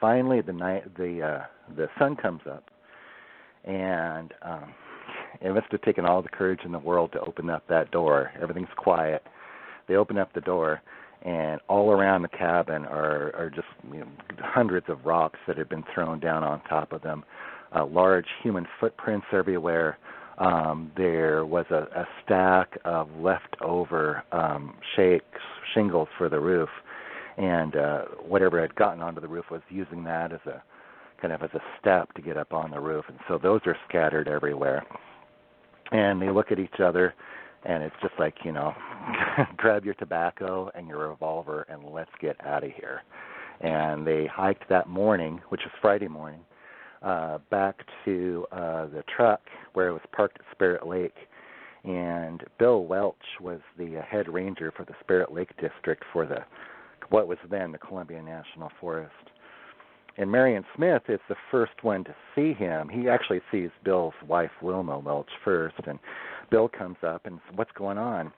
Finally, the sun comes up, and it must have taken all the courage in the world to open up that door. Everything's quiet. They open up the door, and all around the cabin are just hundreds of rocks that have been thrown down on top of them. Large human footprints everywhere. There was a stack of leftover shingles for the roof, and whatever had gotten onto the roof was using that as a step to get up on the roof, and so those are scattered everywhere. And they look at each other, and it's just like, grab your tobacco and your revolver and let's get out of here. And they hiked that morning, which was Friday morning, back to the truck where it was parked at Spirit Lake. And Bill Welch was the head ranger for the Spirit Lake District for what was then the Columbia National Forest. And Marion Smith is the first one to see him. He actually sees Bill's wife, Wilma Welch, first. And Bill comes up and says, what's going on?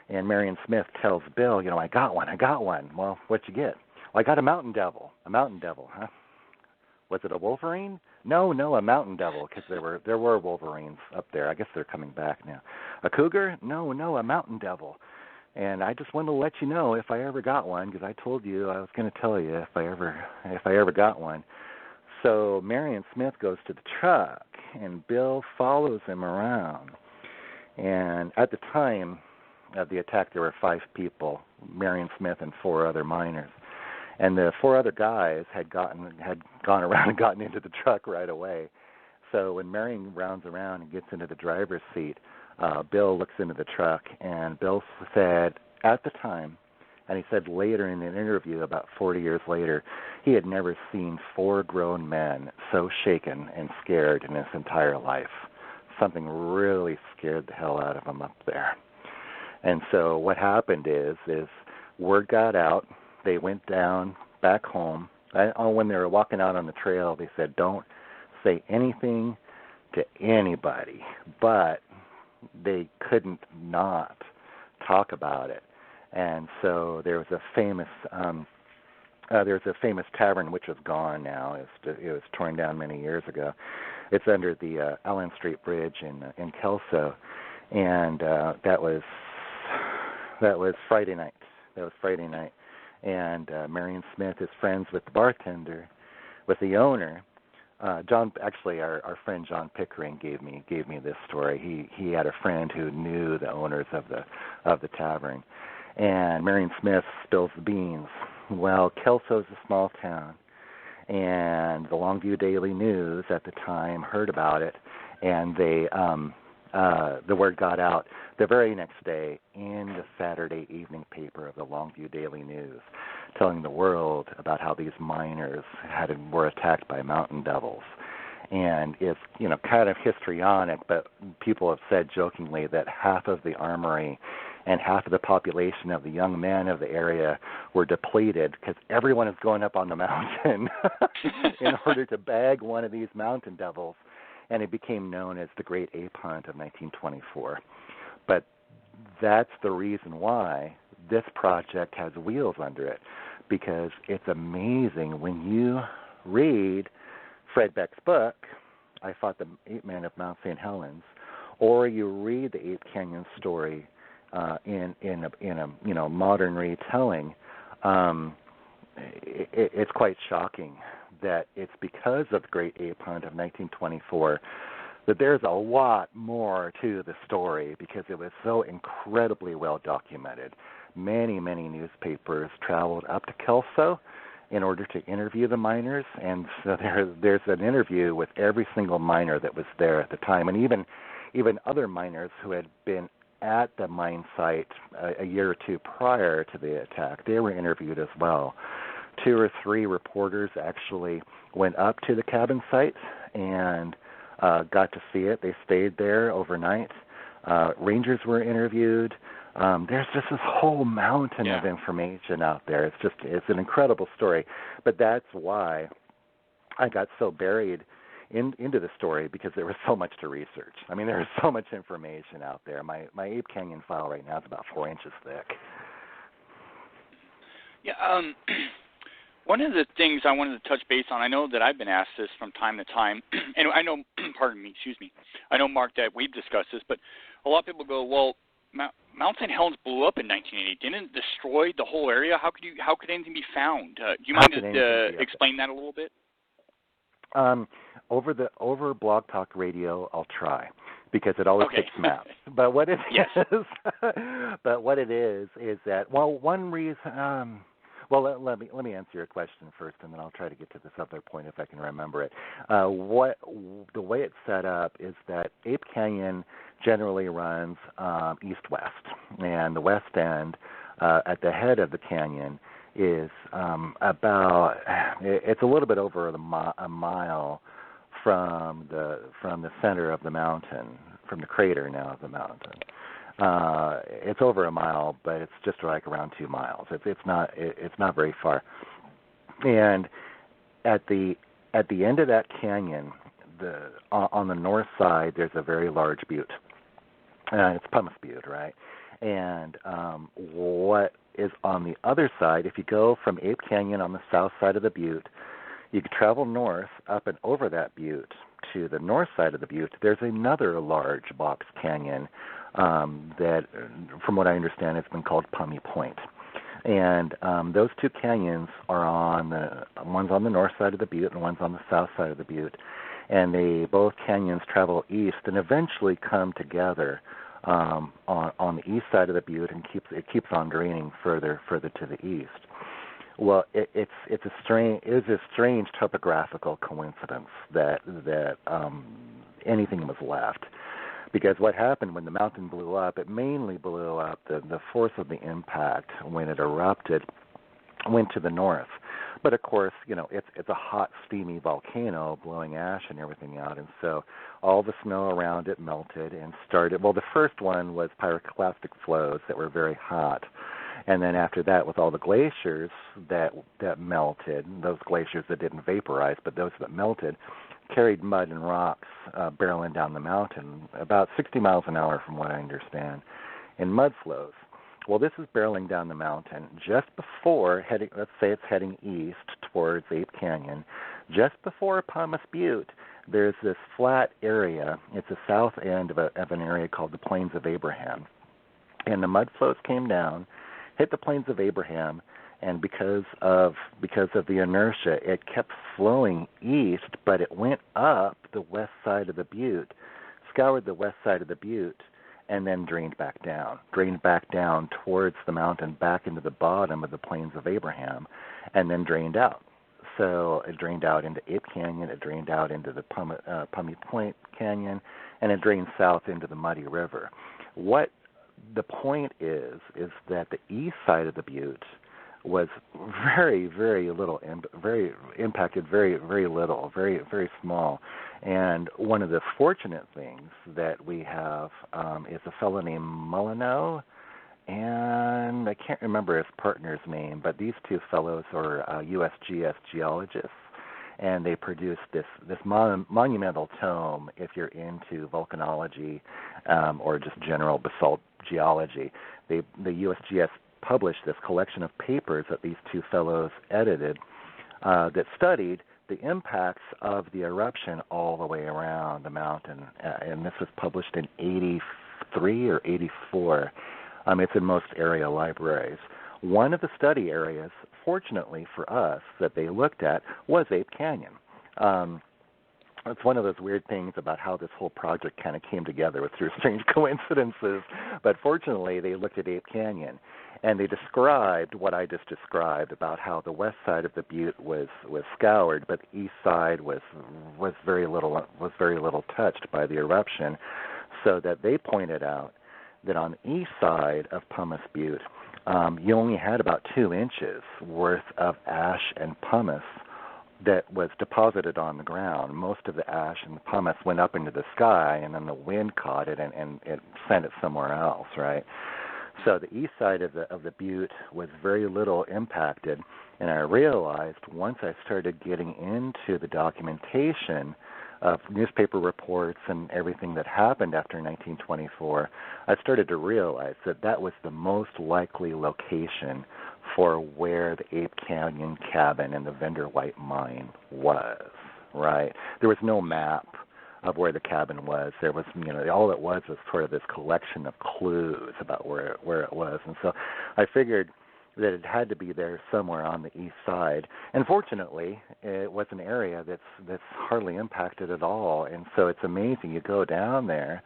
And Marion Smith tells Bill, I got one. Well, what'd you get? Well, I got a mountain devil. A mountain devil, huh? Was it a wolverine? No, a mountain devil, because there were wolverines up there. I guess they're coming back now. A cougar? No, a mountain devil. And I just wanted to let you know if I ever got one, because I told you I was going to tell you if I ever got one. So Marion Smith goes to the truck, and Bill follows him around. And at the time of the attack, there were 5 people, Marion Smith and 4 other miners. And the 4 other guys had gone around and gotten into the truck right away. So when Marion rounds around and gets into the driver's seat, Bill looks into the truck, and Bill said at the time, and he said later in an interview about 40 years later, he had never seen 4 grown men so shaken and scared in his entire life. Something really scared the hell out of him up there. And so what happened is word got out. They went down back home. When they were walking out on the trail, they said, don't say anything to anybody, but they couldn't not talk about it. And so there was a famous tavern which is gone now. It was torn down many years ago. It's under the Allen Street Bridge in Kelso, and that was Friday night. And Marion Smith is friends with the bartender, with the owner. John, actually, our friend John Pickering gave me this story. He had a friend who knew the owners of the tavern, and Marion Smith spills the beans. Well, Kelso's a small town, and the Longview Daily News at the time heard about it, and the word got out the very next day in the Saturday evening paper of the Longview Daily News, telling the world about how these miners were attacked by mountain devils. And it's, kind of histrionic, but people have said jokingly that half of the armory and half of the population of the young men of the area were depleted because everyone is going up on the mountain in order to bag one of these mountain devils. And it became known as the Great Ape Hunt of 1924. But that's the reason why this project has wheels under it, because it's amazing when you read Fred Beck's book, I Fought the Ape Men of Mount St. Helens, or you read the Ape Canyon story in a modern retelling. It's quite shocking that it's because of the Great Ape Hunt of 1924 that there's a lot more to the story, because it was so incredibly well documented. Many, many newspapers traveled up to Kelso in order to interview the miners, and so there's an interview with every single miner that was there at the time, and even other miners who had been at the mine site a year or two prior to the attack. They were interviewed as well. 2 or 3 reporters actually went up to the cabin site and got to see it. They stayed there overnight. Rangers were interviewed. There's just this whole mountain of information out there. It's an incredible story. But that's why I got so buried into the story, because there was so much to research. I mean, there is so much information out there. My Ape Canyon file right now is about 4 inches thick. Yeah, one of the things I wanted to touch base on, I know that I've been asked this from time to time, and I know, I know, Mark, that we've discussed this, but a lot of people go, well, Mount St. Helens blew up in 1980. Didn't it destroy the whole area? How could anything be found? Do you mind to explain that a little bit? Over Blog Talk Radio, I'll try, because it always takes maps. But what it is that, well, one reason. Well, let me answer your question first, and then I'll try to get to this other point if I can remember it. The way it's set up is that Ape Canyon generally runs east-west, and the west end at the head of the canyon is it's a little bit over a mile from the center of the mountain, from the crater now of the mountain. It's over a mile, but it's just like around 2 miles. It's not very far. And at the end of that canyon, on the north side, there's a very large butte. It's Pumice Butte, right? And what is on the other side, if you go from Ape Canyon on the south side of the butte, you can travel north up and over that butte to the north side of the butte. There's another large box canyon that, from what I understand, has been called Pummy Point. And those 2 canyons are one's on the north side of the butte and one's on the south side of the butte. And both canyons travel east and eventually come together on the east side of the butte, and it keeps on draining further to the east. Well, it is a strange topographical coincidence that anything was left, because what happened when the mountain blew up, it mainly blew up, the force of the impact when it erupted went to the north. But of course, it's a hot, steamy volcano blowing ash and everything out, and so all the snow around it melted and started. Well, the first one was pyroclastic flows that were very hot, And then after that, with all the glaciers that melted, those glaciers that didn't vaporize, but those that melted, carried mud and rocks barreling down the mountain about 60 miles an hour from what I understand, in mud flows. Well, this is barreling down the mountain just before heading, let's say it's heading east towards Ape Canyon. Just before Pumice Butte, there's this flat area. It's the south end of an area called the Plains of Abraham. And the mud flows came down, hit the Plains of Abraham, and because of the inertia, it kept flowing east, but it went up the west side of the butte, scoured the west side of the butte, and then drained back down towards the mountain, back into the bottom of the Plains of Abraham, and then drained out. So it drained out into Ape Canyon, it drained out into the Pumice Point Canyon, and it drained south into the Muddy River. What the point is that the east side of the butte was very, very little, very impacted, very, very little, very, very small. And one of the fortunate things that we have is a fellow named Molyneux, and I can't remember his partner's name, but these two fellows are USGS geologists, and they produced this monumental tome if you're into volcanology or just general basalt geology. The USGS published this collection of papers that these two fellows edited that studied the impacts of the eruption all the way around the mountain, and this was published in 83 or 84. It's in most area libraries. One of the study areas, fortunately for us, that they looked at was Ape Canyon. It's one of those weird things about how this whole project kind of came together with through strange coincidences, but fortunately they looked at Ape Canyon. And they described what I just described about how the west side of the butte was scoured, but the east side was very little touched by the eruption. So that they pointed out that on the east side of Pumice Butte, you only had about 2 inches worth of ash and pumice that was deposited on the ground. Most of the ash and the pumice went up into the sky, and then the wind caught it and it sent it somewhere else, right? So the east side of the butte was very little impacted, and I realized once I started getting into the documentation of newspaper reports and everything that happened after 1924, I started to realize that that was the most likely location for where the Ape Canyon cabin and the Vendor White mine was, right? There was no map of where the cabin was. There was, all it was sort of this collection of clues about where it was. And so I figured that it had to be there somewhere on the east side. And fortunately, it was an area that's hardly impacted at all. And so it's amazing. You go down there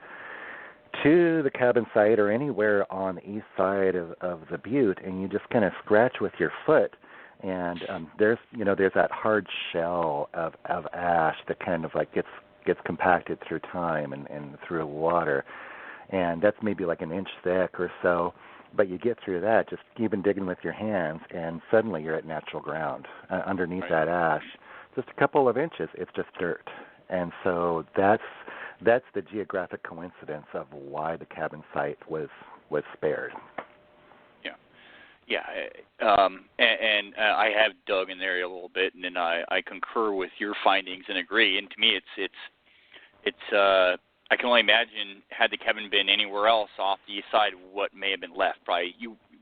to the cabin site or anywhere on the east side of the butte, and you just kind of scratch with your foot, and there's that hard shell of ash that kind of like gets compacted through time and through water, and that's maybe like an inch thick or so, but you get through that just even digging with your hands, and suddenly you're at natural ground. Underneath that ash, just a couple of inches, it's just dirt. And so that's the geographic coincidence of why the cabin site was spared. Yeah, and I have dug in the area a little bit, and then I concur with your findings and agree. And to me, it's I can only imagine had the cabin been anywhere else off the east side, what may have been left. Probably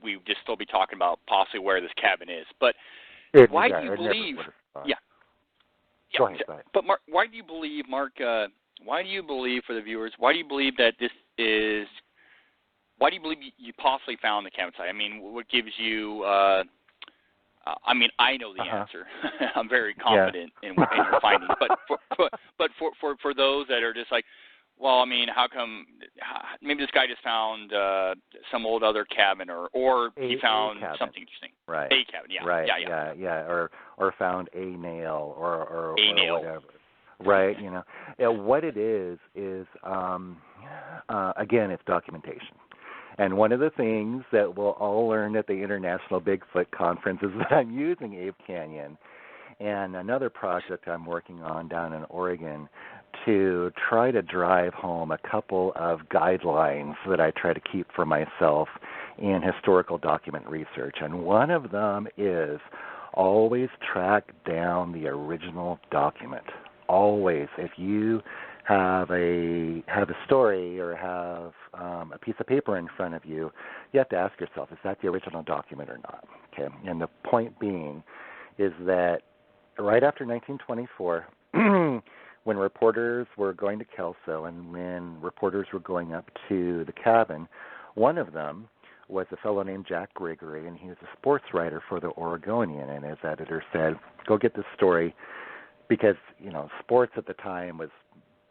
we would just still be talking about possibly where this cabin is. But why do you believe? Yeah. Go ahead. But Mark, why do you believe, Mark? Why do you believe, for the viewers? Why do you believe that this is? Why do you believe you possibly found the cabin site? I mean, what gives you? I know the answer. I'm very confident in your findings. But for those that are just like, well, I mean, how come? Maybe this guy just found some old other cabin, or he found something interesting. Right. A cabin. Yeah. Right. Yeah. Or found a nail or whatever. Right. What it is again, it's documentation. And one of the things that we'll all learn at the International Bigfoot Conference is that I'm using Ape Canyon and another project I'm working on down in Oregon to try to drive home a couple of guidelines that I try to keep for myself in historical document research, and one of them is always track down the original document. Always. If you have a story or have a piece of paper in front of you, you have to ask yourself, is that the original document or not? Okay. And the point being is that right after 1924, when reporters were going to Kelso and when reporters were going up to the cabin, one of them was a fellow named Jack Gregory, and he was a sports writer for the Oregonian, and his editor said, go get this story, because, sports at the time was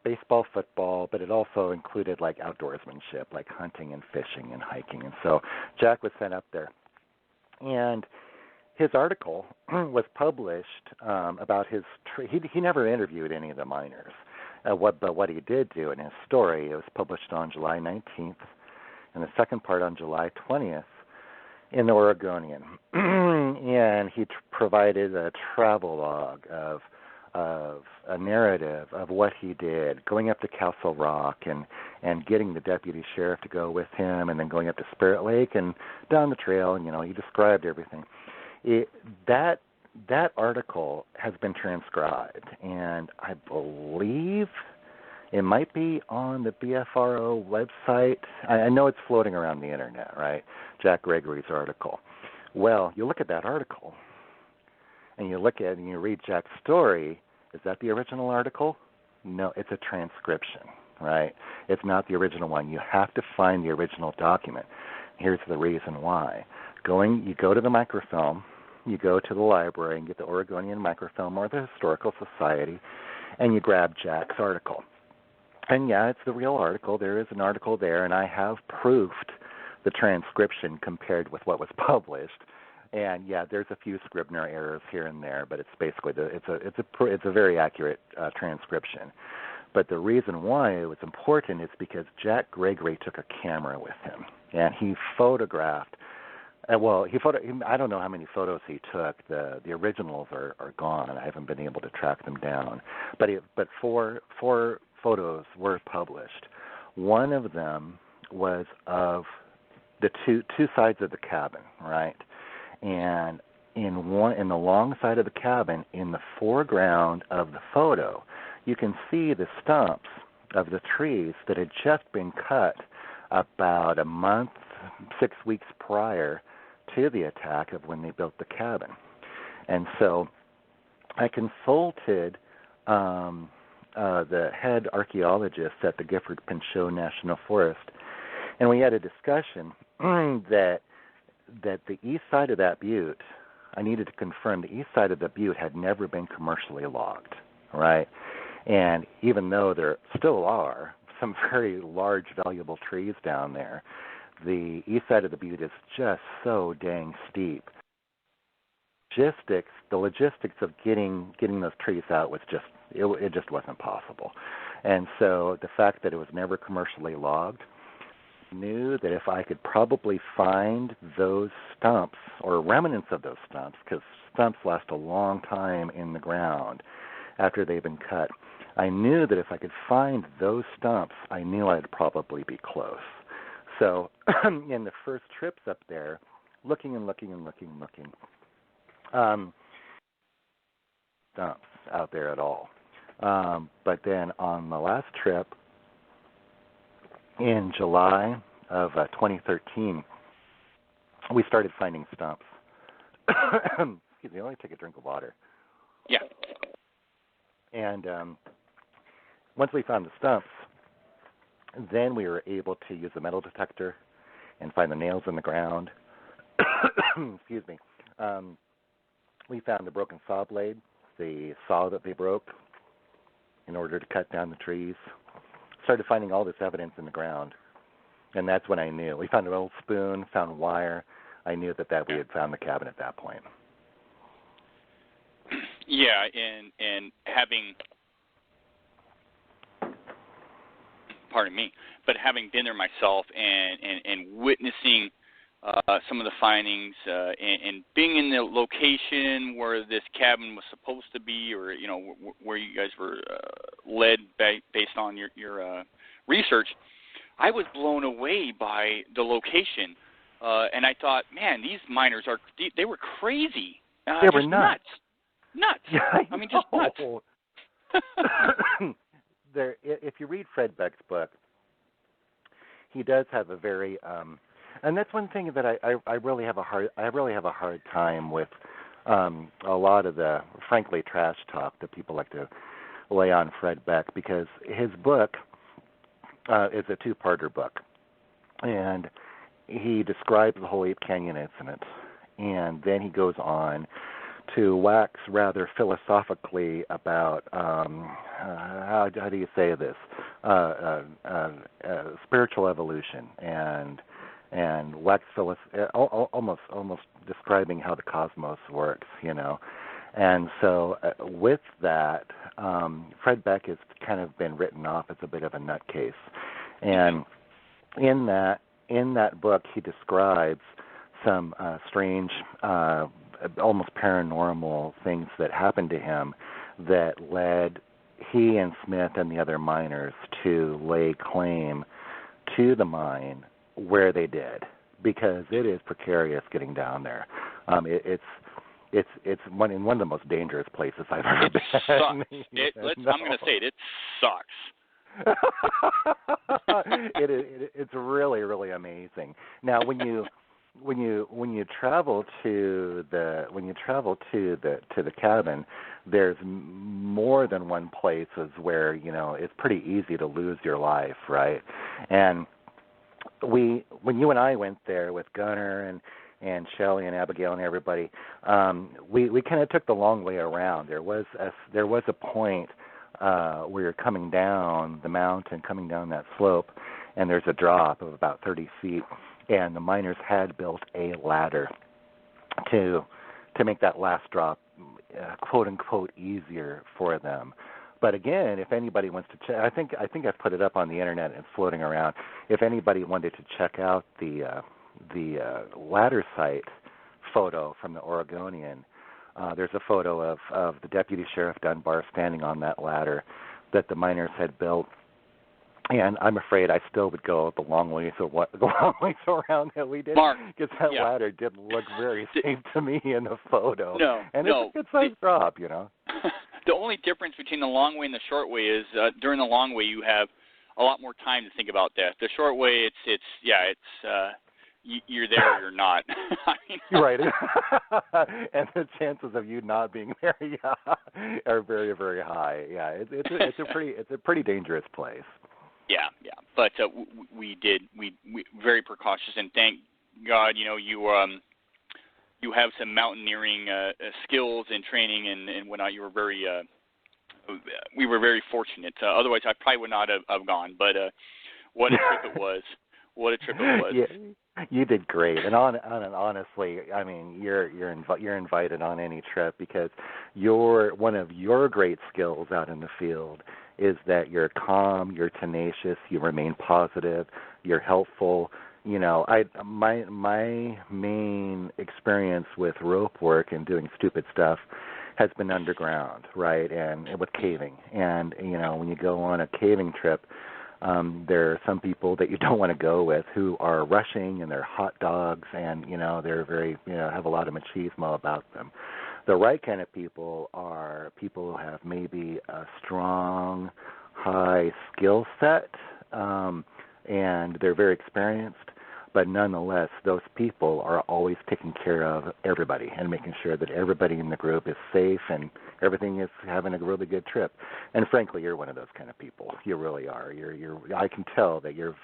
baseball, football, but it also included like outdoorsmanship, like hunting and fishing and hiking. And so Jack was sent up there. And his article was published about his he never interviewed any of the miners. But what he did do in his story, it was published on July 19th, and the second part on July 20th in the Oregonian. And he provided a travel log of a narrative of what he did, going up to Castle Rock and getting the deputy sheriff to go with him, and then going up to Spirit Lake and down the trail, and he described everything. That article has been transcribed, and I believe it might be on the BFRO website. I know it's floating around the internet, right? Jack Gregory's article. Well, you look at that article, and you look at it and you read Jack's story. Is that the original article? No, it's a transcription, right? It's not the original one. You have to find the original document. Here's the reason why. You go to the microfilm, you go to the library and get the Oregonian microfilm or the Historical Society, and you grab Jack's article. And yeah, it's the real article. There is an article there, and I have proofed the transcription compared with what was published. And yeah, there's a few Scribner errors here and there, but it's basically it's a very accurate transcription. But the reason why it was important is because Jack Gregory took a camera with him, and he photographed. I don't know how many photos he took. The originals are gone. I haven't been able to track them down. But four photos were published. One of them was of the two sides of the cabin, right? And in the long side of the cabin, in the foreground of the photo, you can see the stumps of the trees that had just been cut about a month, 6 weeks prior to the attack of when they built the cabin. And so I consulted the head archaeologist at the Gifford-Pinchot National Forest, and we had a discussion that the east side of that butte, I needed to confirm the east side of the butte had never been commercially logged, right? And even though there still are some very large, valuable trees down there, the east side of the butte is just so dang steep. The logistics of getting those trees out was it just wasn't possible. And so the fact that it was never commercially logged, knew that if I could probably find those stumps or remnants of those stumps, because stumps last a long time in the ground after they've been cut, I knew that if I could find those stumps, I knew I'd probably be close. So in the first trips up there, looking, stumps out there at all. But then on the last trip, in July of 2013, we started finding stumps. Excuse me, let me take a drink of water. Yeah. And once we found the stumps, then we were able to use a metal detector and find the nails in the ground. Excuse me. We found the broken saw blade, the saw that they broke in order to cut down the trees. Started finding all this evidence in the ground, and that's when I knew. We found an old spoon, found wire. I knew that we had found the cabin at that point. Yeah, and having, pardon me, but having been there myself and witnessing some of the findings and being in the location where this cabin was supposed to be, or where you guys were led based on your research, I was blown away by the location. and I thought, man, these miners they were crazy. They were nuts. Nuts. Yeah, I mean, just nuts. If you read Fred Beck's book, he does have a very, and that's one thing that I really have a hard time with a lot of the, frankly, trash talk that people like to lay on Fred Beck, because his book is a two-parter book, and he describes the whole Ape Canyon incident, and then he goes on to wax rather philosophically about how do you say this, spiritual evolution, and wax almost describing how the cosmos works, And so with that, Fred Beck has kind of been written off as a bit of a nutcase, and in that book he describes some strange, almost paranormal things that happened to him that led he and Smith and the other miners to lay claim to the mine where they did, because it is precarious getting down there. It's one of the most dangerous places I've ever been. I'm going to say it sucks. It's really, really amazing. Now, when you travel to the cabin, there's more than one places where it's pretty easy to lose your life, right? And when you and I went there with Gunnar and Shelley and Abigail and everybody, we kind of took the long way around. There was a point where you're coming down the mountain, coming down that slope, and there's a drop of about 30 feet, and the miners had built a ladder to make that last drop, quote unquote, easier for them. But again, if anybody wants to check, I think I've put it up on the internet and it's floating around. If anybody wanted to check out the ladder site photo from the Oregonian, there's a photo of the Deputy Sheriff Dunbar standing on that ladder that the miners had built. And I'm afraid I still would go the long ways around that we did, because that ladder didn't look very safe to me in the photo. It's a good-sized drop, The only difference between the long way and the short way is during the long way you have a lot more time to think about that. The short way, you're there or you're not. Right. And the chances of you not being there are very, very high. Yeah, it's a pretty dangerous place. Yeah. But we very precautious, and thank God, you have some mountaineering skills and training and whatnot. You were we were very fortunate. Otherwise, I probably would not have gone. But what a trip it was! What a trip it was! Yeah, you did great. And honestly, I mean, you're invited on any trip, because one of your great skills out in the field is that you're calm, you're tenacious, you remain positive, you're helpful. My main experience with rope work and doing stupid stuff has been underground, right, and with caving. And, when you go on a caving trip, there are some people that you don't want to go with who are rushing, and they're hot dogs, and, they're very, have a lot of machismo about them. The right kind of people are people who have maybe a strong, high skill set, and they're very experienced, but nonetheless, those people are always taking care of everybody and making sure that everybody in the group is safe and everything is having a really good trip. And frankly, you're one of those kind of people. You really are. I can tell that you're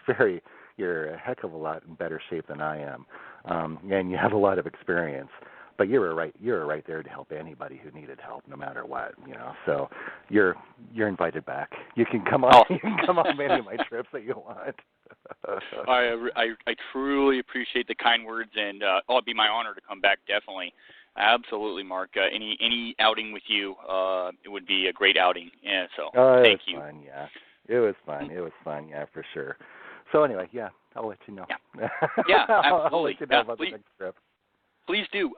a heck of a lot in better shape than I am, and you have a lot of experience. But you were right there to help anybody who needed help, no matter what, So you're invited back. You can come on. You can come on many of my trips that you want. I truly appreciate the kind words, and it'd be my honor to come back. Definitely, absolutely, Mark. Any outing with you, it would be a great outing. Yeah. So thank you. Fun, yeah. It was fun. Yeah, for sure. So anyway, yeah, I'll let you know. Yeah, absolutely. I'll let you know about the next trip. Please do,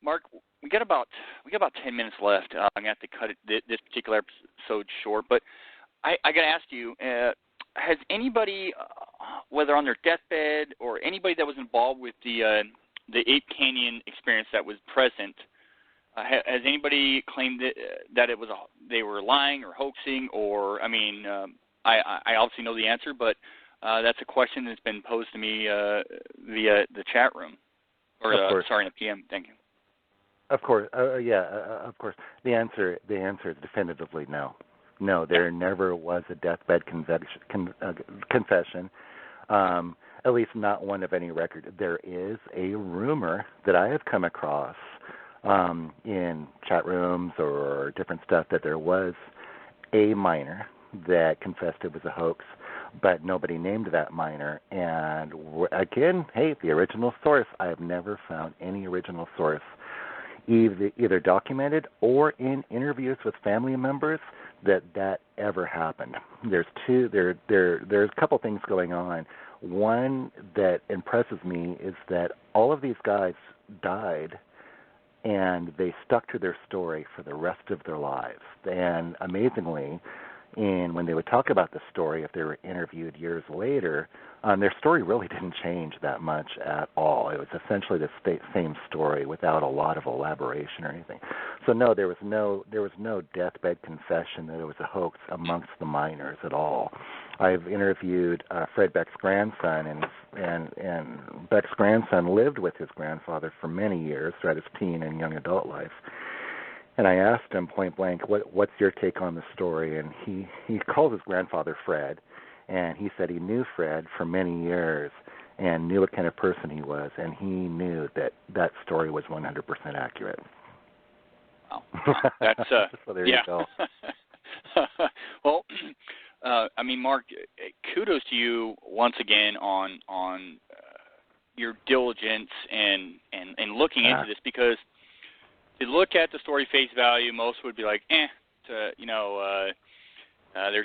Mark. We got about 10 minutes left. I'm gonna have to cut this particular episode short, but I got to ask you: has anybody whether on their deathbed or anybody that was involved with the Ape Canyon experience that was present, has anybody claimed that it was they were lying or hoaxing? Or, I mean, I obviously know the answer, but that's a question that's been posed to me via the chat room, or sorry, in the PM. Thank you. Of course, of course. The answer is definitively no. No, there never was a deathbed confession. At least not one of any record. There is a rumor that I have come across in chat rooms or different stuff that there was a miner that confessed it was a hoax, but nobody named that miner. And again, hey, the original source, I have never found any original source, either documented or in interviews with family members, that ever happened. There's a couple things going on. One that impresses me is that all of these guys died and they stuck to their story for the rest of their lives. And amazingly, when they would talk about the story, if they were interviewed years later, their story really didn't change that much at all. It was essentially the same story without a lot of elaboration or anything. So no, there was no deathbed confession that it was a hoax amongst the miners at all. I've interviewed Fred Beck's grandson, and Beck's grandson lived with his grandfather for many years throughout his teen and young adult life. And I asked him point blank, what's your take on the story? And he called his grandfather Fred, and he said he knew Fred for many years and knew what kind of person he was, and he knew that story was 100% accurate. Wow. That's so there you go. Well, I mean, Mark, kudos to you once again on your diligence and looking into this, because to look at the story face value, most would be like, there's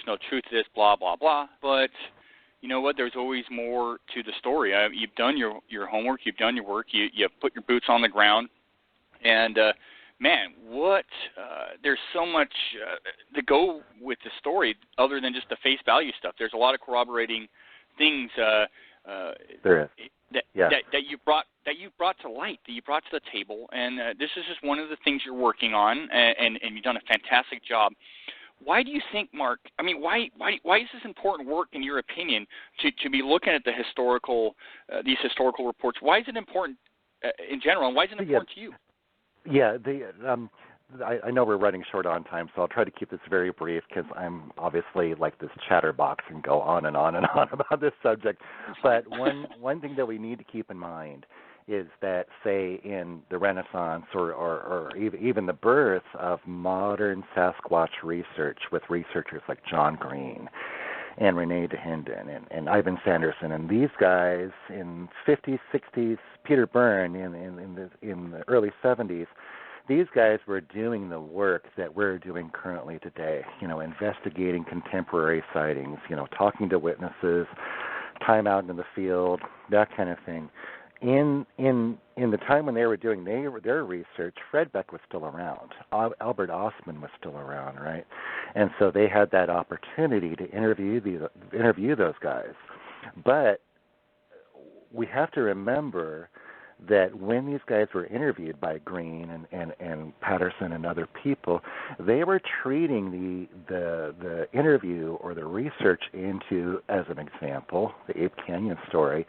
no truth to this, blah, blah, blah. But you know what? There's always more to the story. You've done your homework. You've done your work. You've put your boots on the ground. And, man, there's so much to go with the story other than just the face value stuff. There's a lot of corroborating things there is. That you brought to light, that you brought to the table, and this is just one of the things you're working on, and you've done a fantastic job. Why do you think, Mark? I mean, why is this important work, in your opinion, to be looking at the these historical reports? Why is it important in general, and why is it important to you? Yeah, I know we're running short on time, so I'll try to keep this very brief, because I'm obviously like this chatterbox and go on and on and on about this subject. But one thing that we need to keep in mind is that, say, in the Renaissance or even the birth of modern Sasquatch research with researchers like John Green and Rene DeHinden and Ivan Sanderson, and these guys in 50s, 60s, Peter Byrne in the early 70s, these guys were doing the work that we're doing currently today, investigating contemporary sightings, talking to witnesses, time out in the field, that kind of thing. In the time when they were doing their research, Fred Beck was still around. Albert Ostman was still around, right? And so they had that opportunity to interview those guys. But we have to remember that when these guys were interviewed by Green and Patterson and other people, they were treating the interview or the research into, as an example, the Ape Canyon story,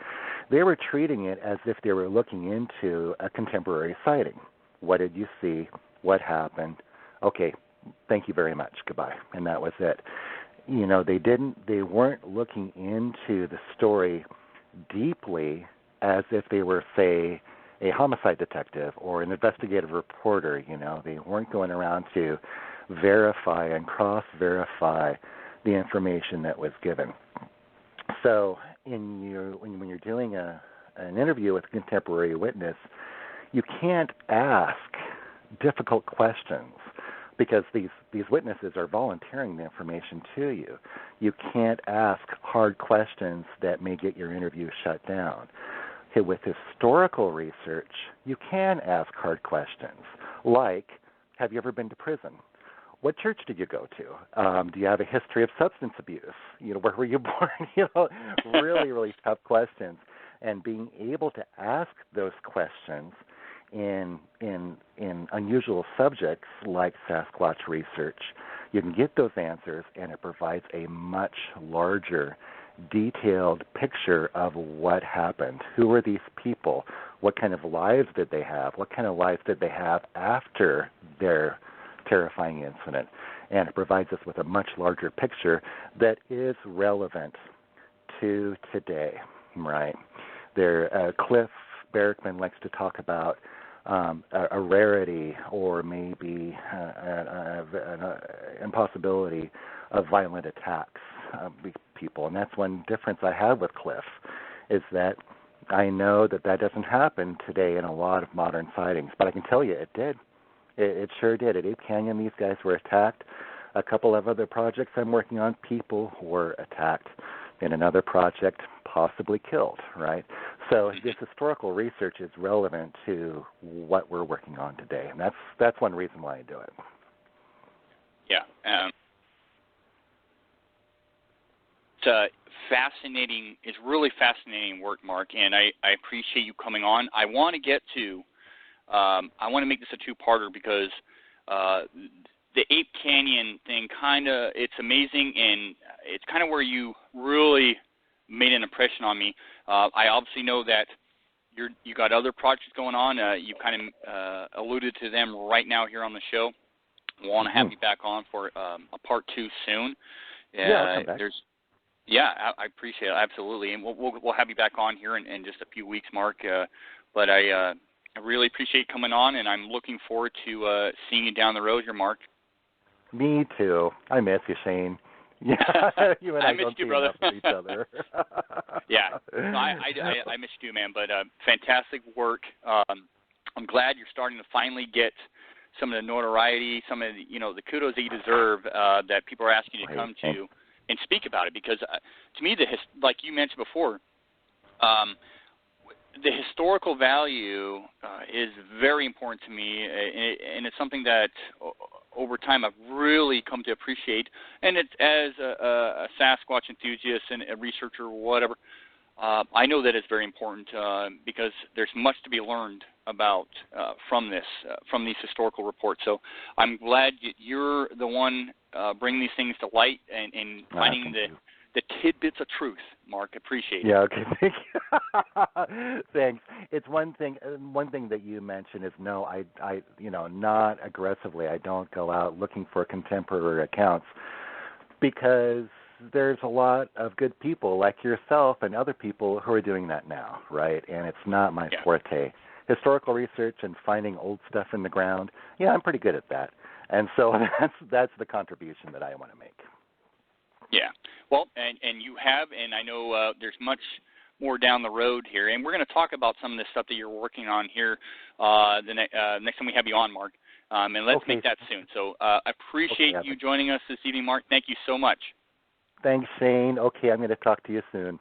they were treating it as if they were looking into a contemporary sighting. What did you see? What happened? Okay, thank you very much. Goodbye. And that was it. They weren't looking into the story deeply as if they were, say, a homicide detective or an investigative reporter. They weren't going around to verify and cross-verify the information that was given. So when you're doing an interview with a contemporary witness, you can't ask difficult questions, because these witnesses are volunteering the information to you. You can't ask hard questions that may get your interview shut down. With historical research, you can ask hard questions, like, have you ever been to prison? what church did you go to? Do you have a history of substance abuse? Where were you born? Really, really tough questions. And being able to ask those questions in unusual subjects like Sasquatch research, you can get those answers, and it provides a much larger, detailed picture of what happened. Who were these people? What kind of lives did they have? What kind of lives did they have after their terrifying incident? And it provides us with a much larger picture that is relevant to today, right? Cliff Barackman likes to talk about a rarity or maybe an impossibility of violent attacks with people. And that's one difference I have with Cliff, is that I know that doesn't happen today in a lot of modern sightings. But I can tell you it did. It sure did. At Ape Canyon, these guys were attacked. A couple of other projects I'm working on, people were attacked. In another project, possibly killed, right? So this historical research is relevant to what we're working on today, and that's one reason why I do it. Yeah. It's fascinating. It's really fascinating work, Mark, and I appreciate you coming on. I want to make this a two-parter because the Ape Canyon thing it's amazing, and it's kind of where you really made an impression on me. I obviously know that you got other projects going on. You kind of alluded to them right now here on the show. I want to have you back on for a part 2 soon. Yeah, I appreciate it, absolutely, and we'll have you back on here in just a few weeks, Mark. But I really appreciate coming on, and I'm looking forward to seeing you down the road here, Mark. Me too. I miss you, Shane. Yeah, you and I missed don't you, see brother. enough of each other. Yeah, no, I missed you, man. But fantastic work. I'm glad you're starting to finally get some of the notoriety, some of the kudos that you deserve. That people are asking you to come to and speak about it, because to me, like you mentioned before, the historical value is very important to me, and it's something that over time I've really come to appreciate. And it's, as a Sasquatch enthusiast and a researcher or whatever, I know that it's very important because there's much to be learned about from these historical reports. So I'm glad you're the one bringing these things to light and finding the tidbits of truth, Mark. Appreciate it. Yeah, okay, thank you. Thanks. It's one thing that you mentioned is I not aggressively. I don't go out looking for contemporary accounts, because there's a lot of good people like yourself and other people who are doing that now, right? And it's not my forte. Historical research and finding old stuff in the ground, I'm pretty good at that. And so that's the contribution that I want to make. Yeah. Well, and you have, and I know there's much more down the road here, and we're going to talk about some of the stuff that you're working on here the next time we have you on, Mark, and let's make that soon. So I appreciate you joining us this evening, Mark. Thank you so much. Thanks, Shane. Okay, I'm going to talk to you soon.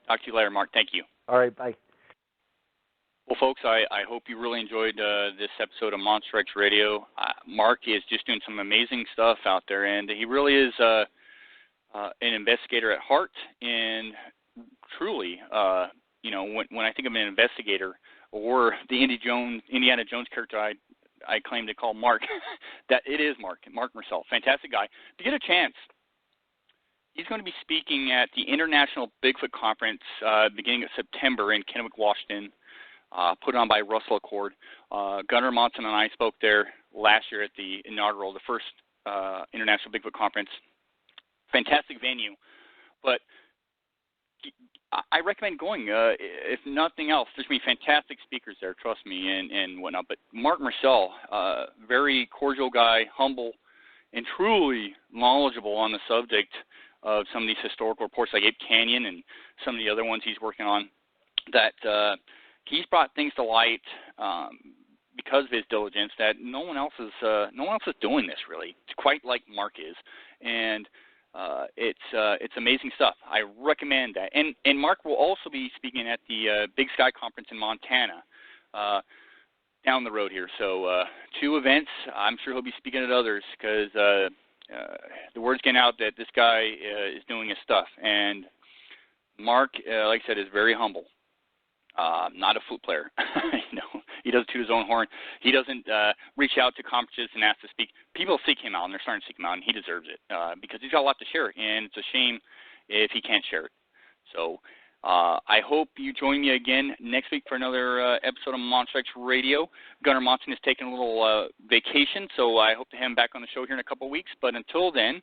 Talk to you later, Mark. Thank you. All right, bye. Well, folks, I hope you really enjoyed this episode of Monster X Radio. Mark is just doing some amazing stuff out there, and he really is an investigator at heart. And truly, when I think of an investigator, or the Indiana Jones character I claim to call Mark, that it is Marc Myrsell. Fantastic guy. To get a chance, he's going to be speaking at the International Bigfoot Conference beginning of September in Kennewick, Washington, put on by Russell Accord. Gunnar Monson and I spoke there last year at the inaugural, the first International Bigfoot Conference. Fantastic venue. But I recommend going. If nothing else, there's going to be fantastic speakers there, trust me, and whatnot. But Marc Myrsell, very cordial guy, humble, and truly knowledgeable on the subject of some of these historical reports like Ape Canyon and some of the other ones he's working on, that he's brought things to light because of his diligence that no one else is doing this, really, quite like Mark is. And it's amazing stuff. I recommend that. And Mark will also be speaking at the Big Sky Conference in Montana. down the road here. So 2 events. I'm sure he'll be speaking at others because the word's getting out that this guy is doing his stuff. And Mark, like I said, is very humble. Not a flute player. He doesn't toot his own horn. He doesn't reach out to conferences and ask to speak. People seek him out, and they're starting to seek him out, and he deserves it because he's got a lot to share, and it's a shame if he can't share it. So I hope you join me again next week for another episode of Monster X Radio. Gunnar Monson is taking a little vacation, so I hope to have him back on the show here in a couple of weeks. But until then,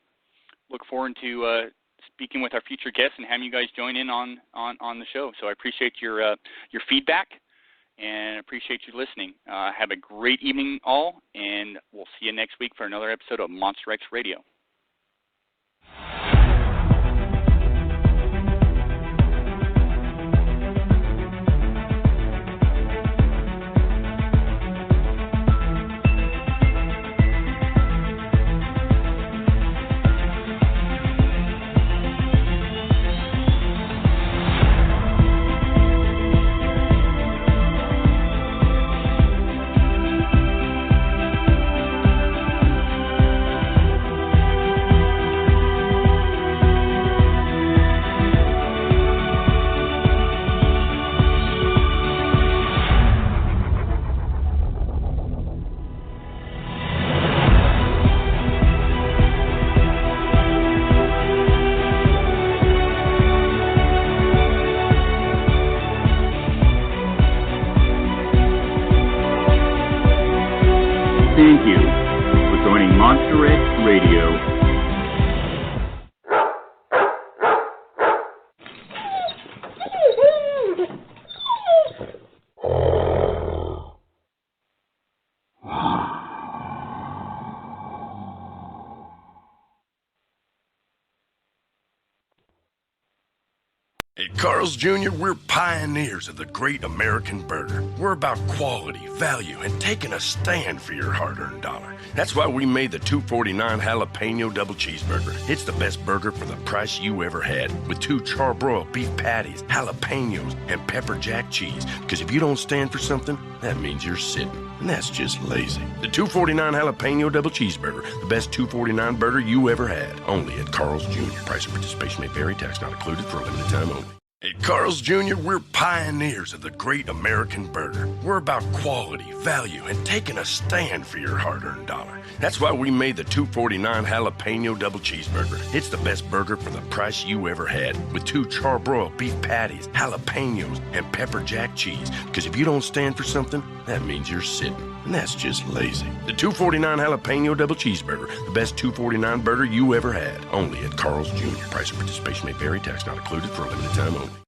look forward to speaking with our future guests and having you guys join in on the show. So I appreciate your feedback and appreciate you listening. Have a great evening all, and we'll see you next week for another episode of Monster X Radio. Thank you for joining Monster X Radio. At Carl's Jr., we're pioneers of the great American burger. We're about quality, value, and taking a stand for your hard-earned dollar. That's why we made the $2.49 jalapeno double cheeseburger. It's the best burger for the price you ever had, with 2 charbroiled beef patties, jalapenos, and pepper jack cheese. Because if you don't stand for something, that means you're sitting. And that's just lazy. The $2.49 jalapeno double cheeseburger, the best $2.49 burger you ever had. Only at Carl's Jr. Price and participation may vary. Tax not included for a limited time only. At Carl's Jr., we're pioneers of the great American burger. We're about quality, value, and taking a stand for your hard-earned dollar. That's why we made the $2.49 jalapeno double cheeseburger. It's the best burger for the price you ever had, with 2 charbroiled beef patties, jalapenos, and pepper jack cheese. Because if you don't stand for something, that means you're sitting. And that's just lazy. The $2.49 jalapeno double cheeseburger, the best $2.49 burger you ever had. Only at Carl's Jr. Price and participation may vary. Tax not included for a limited time only.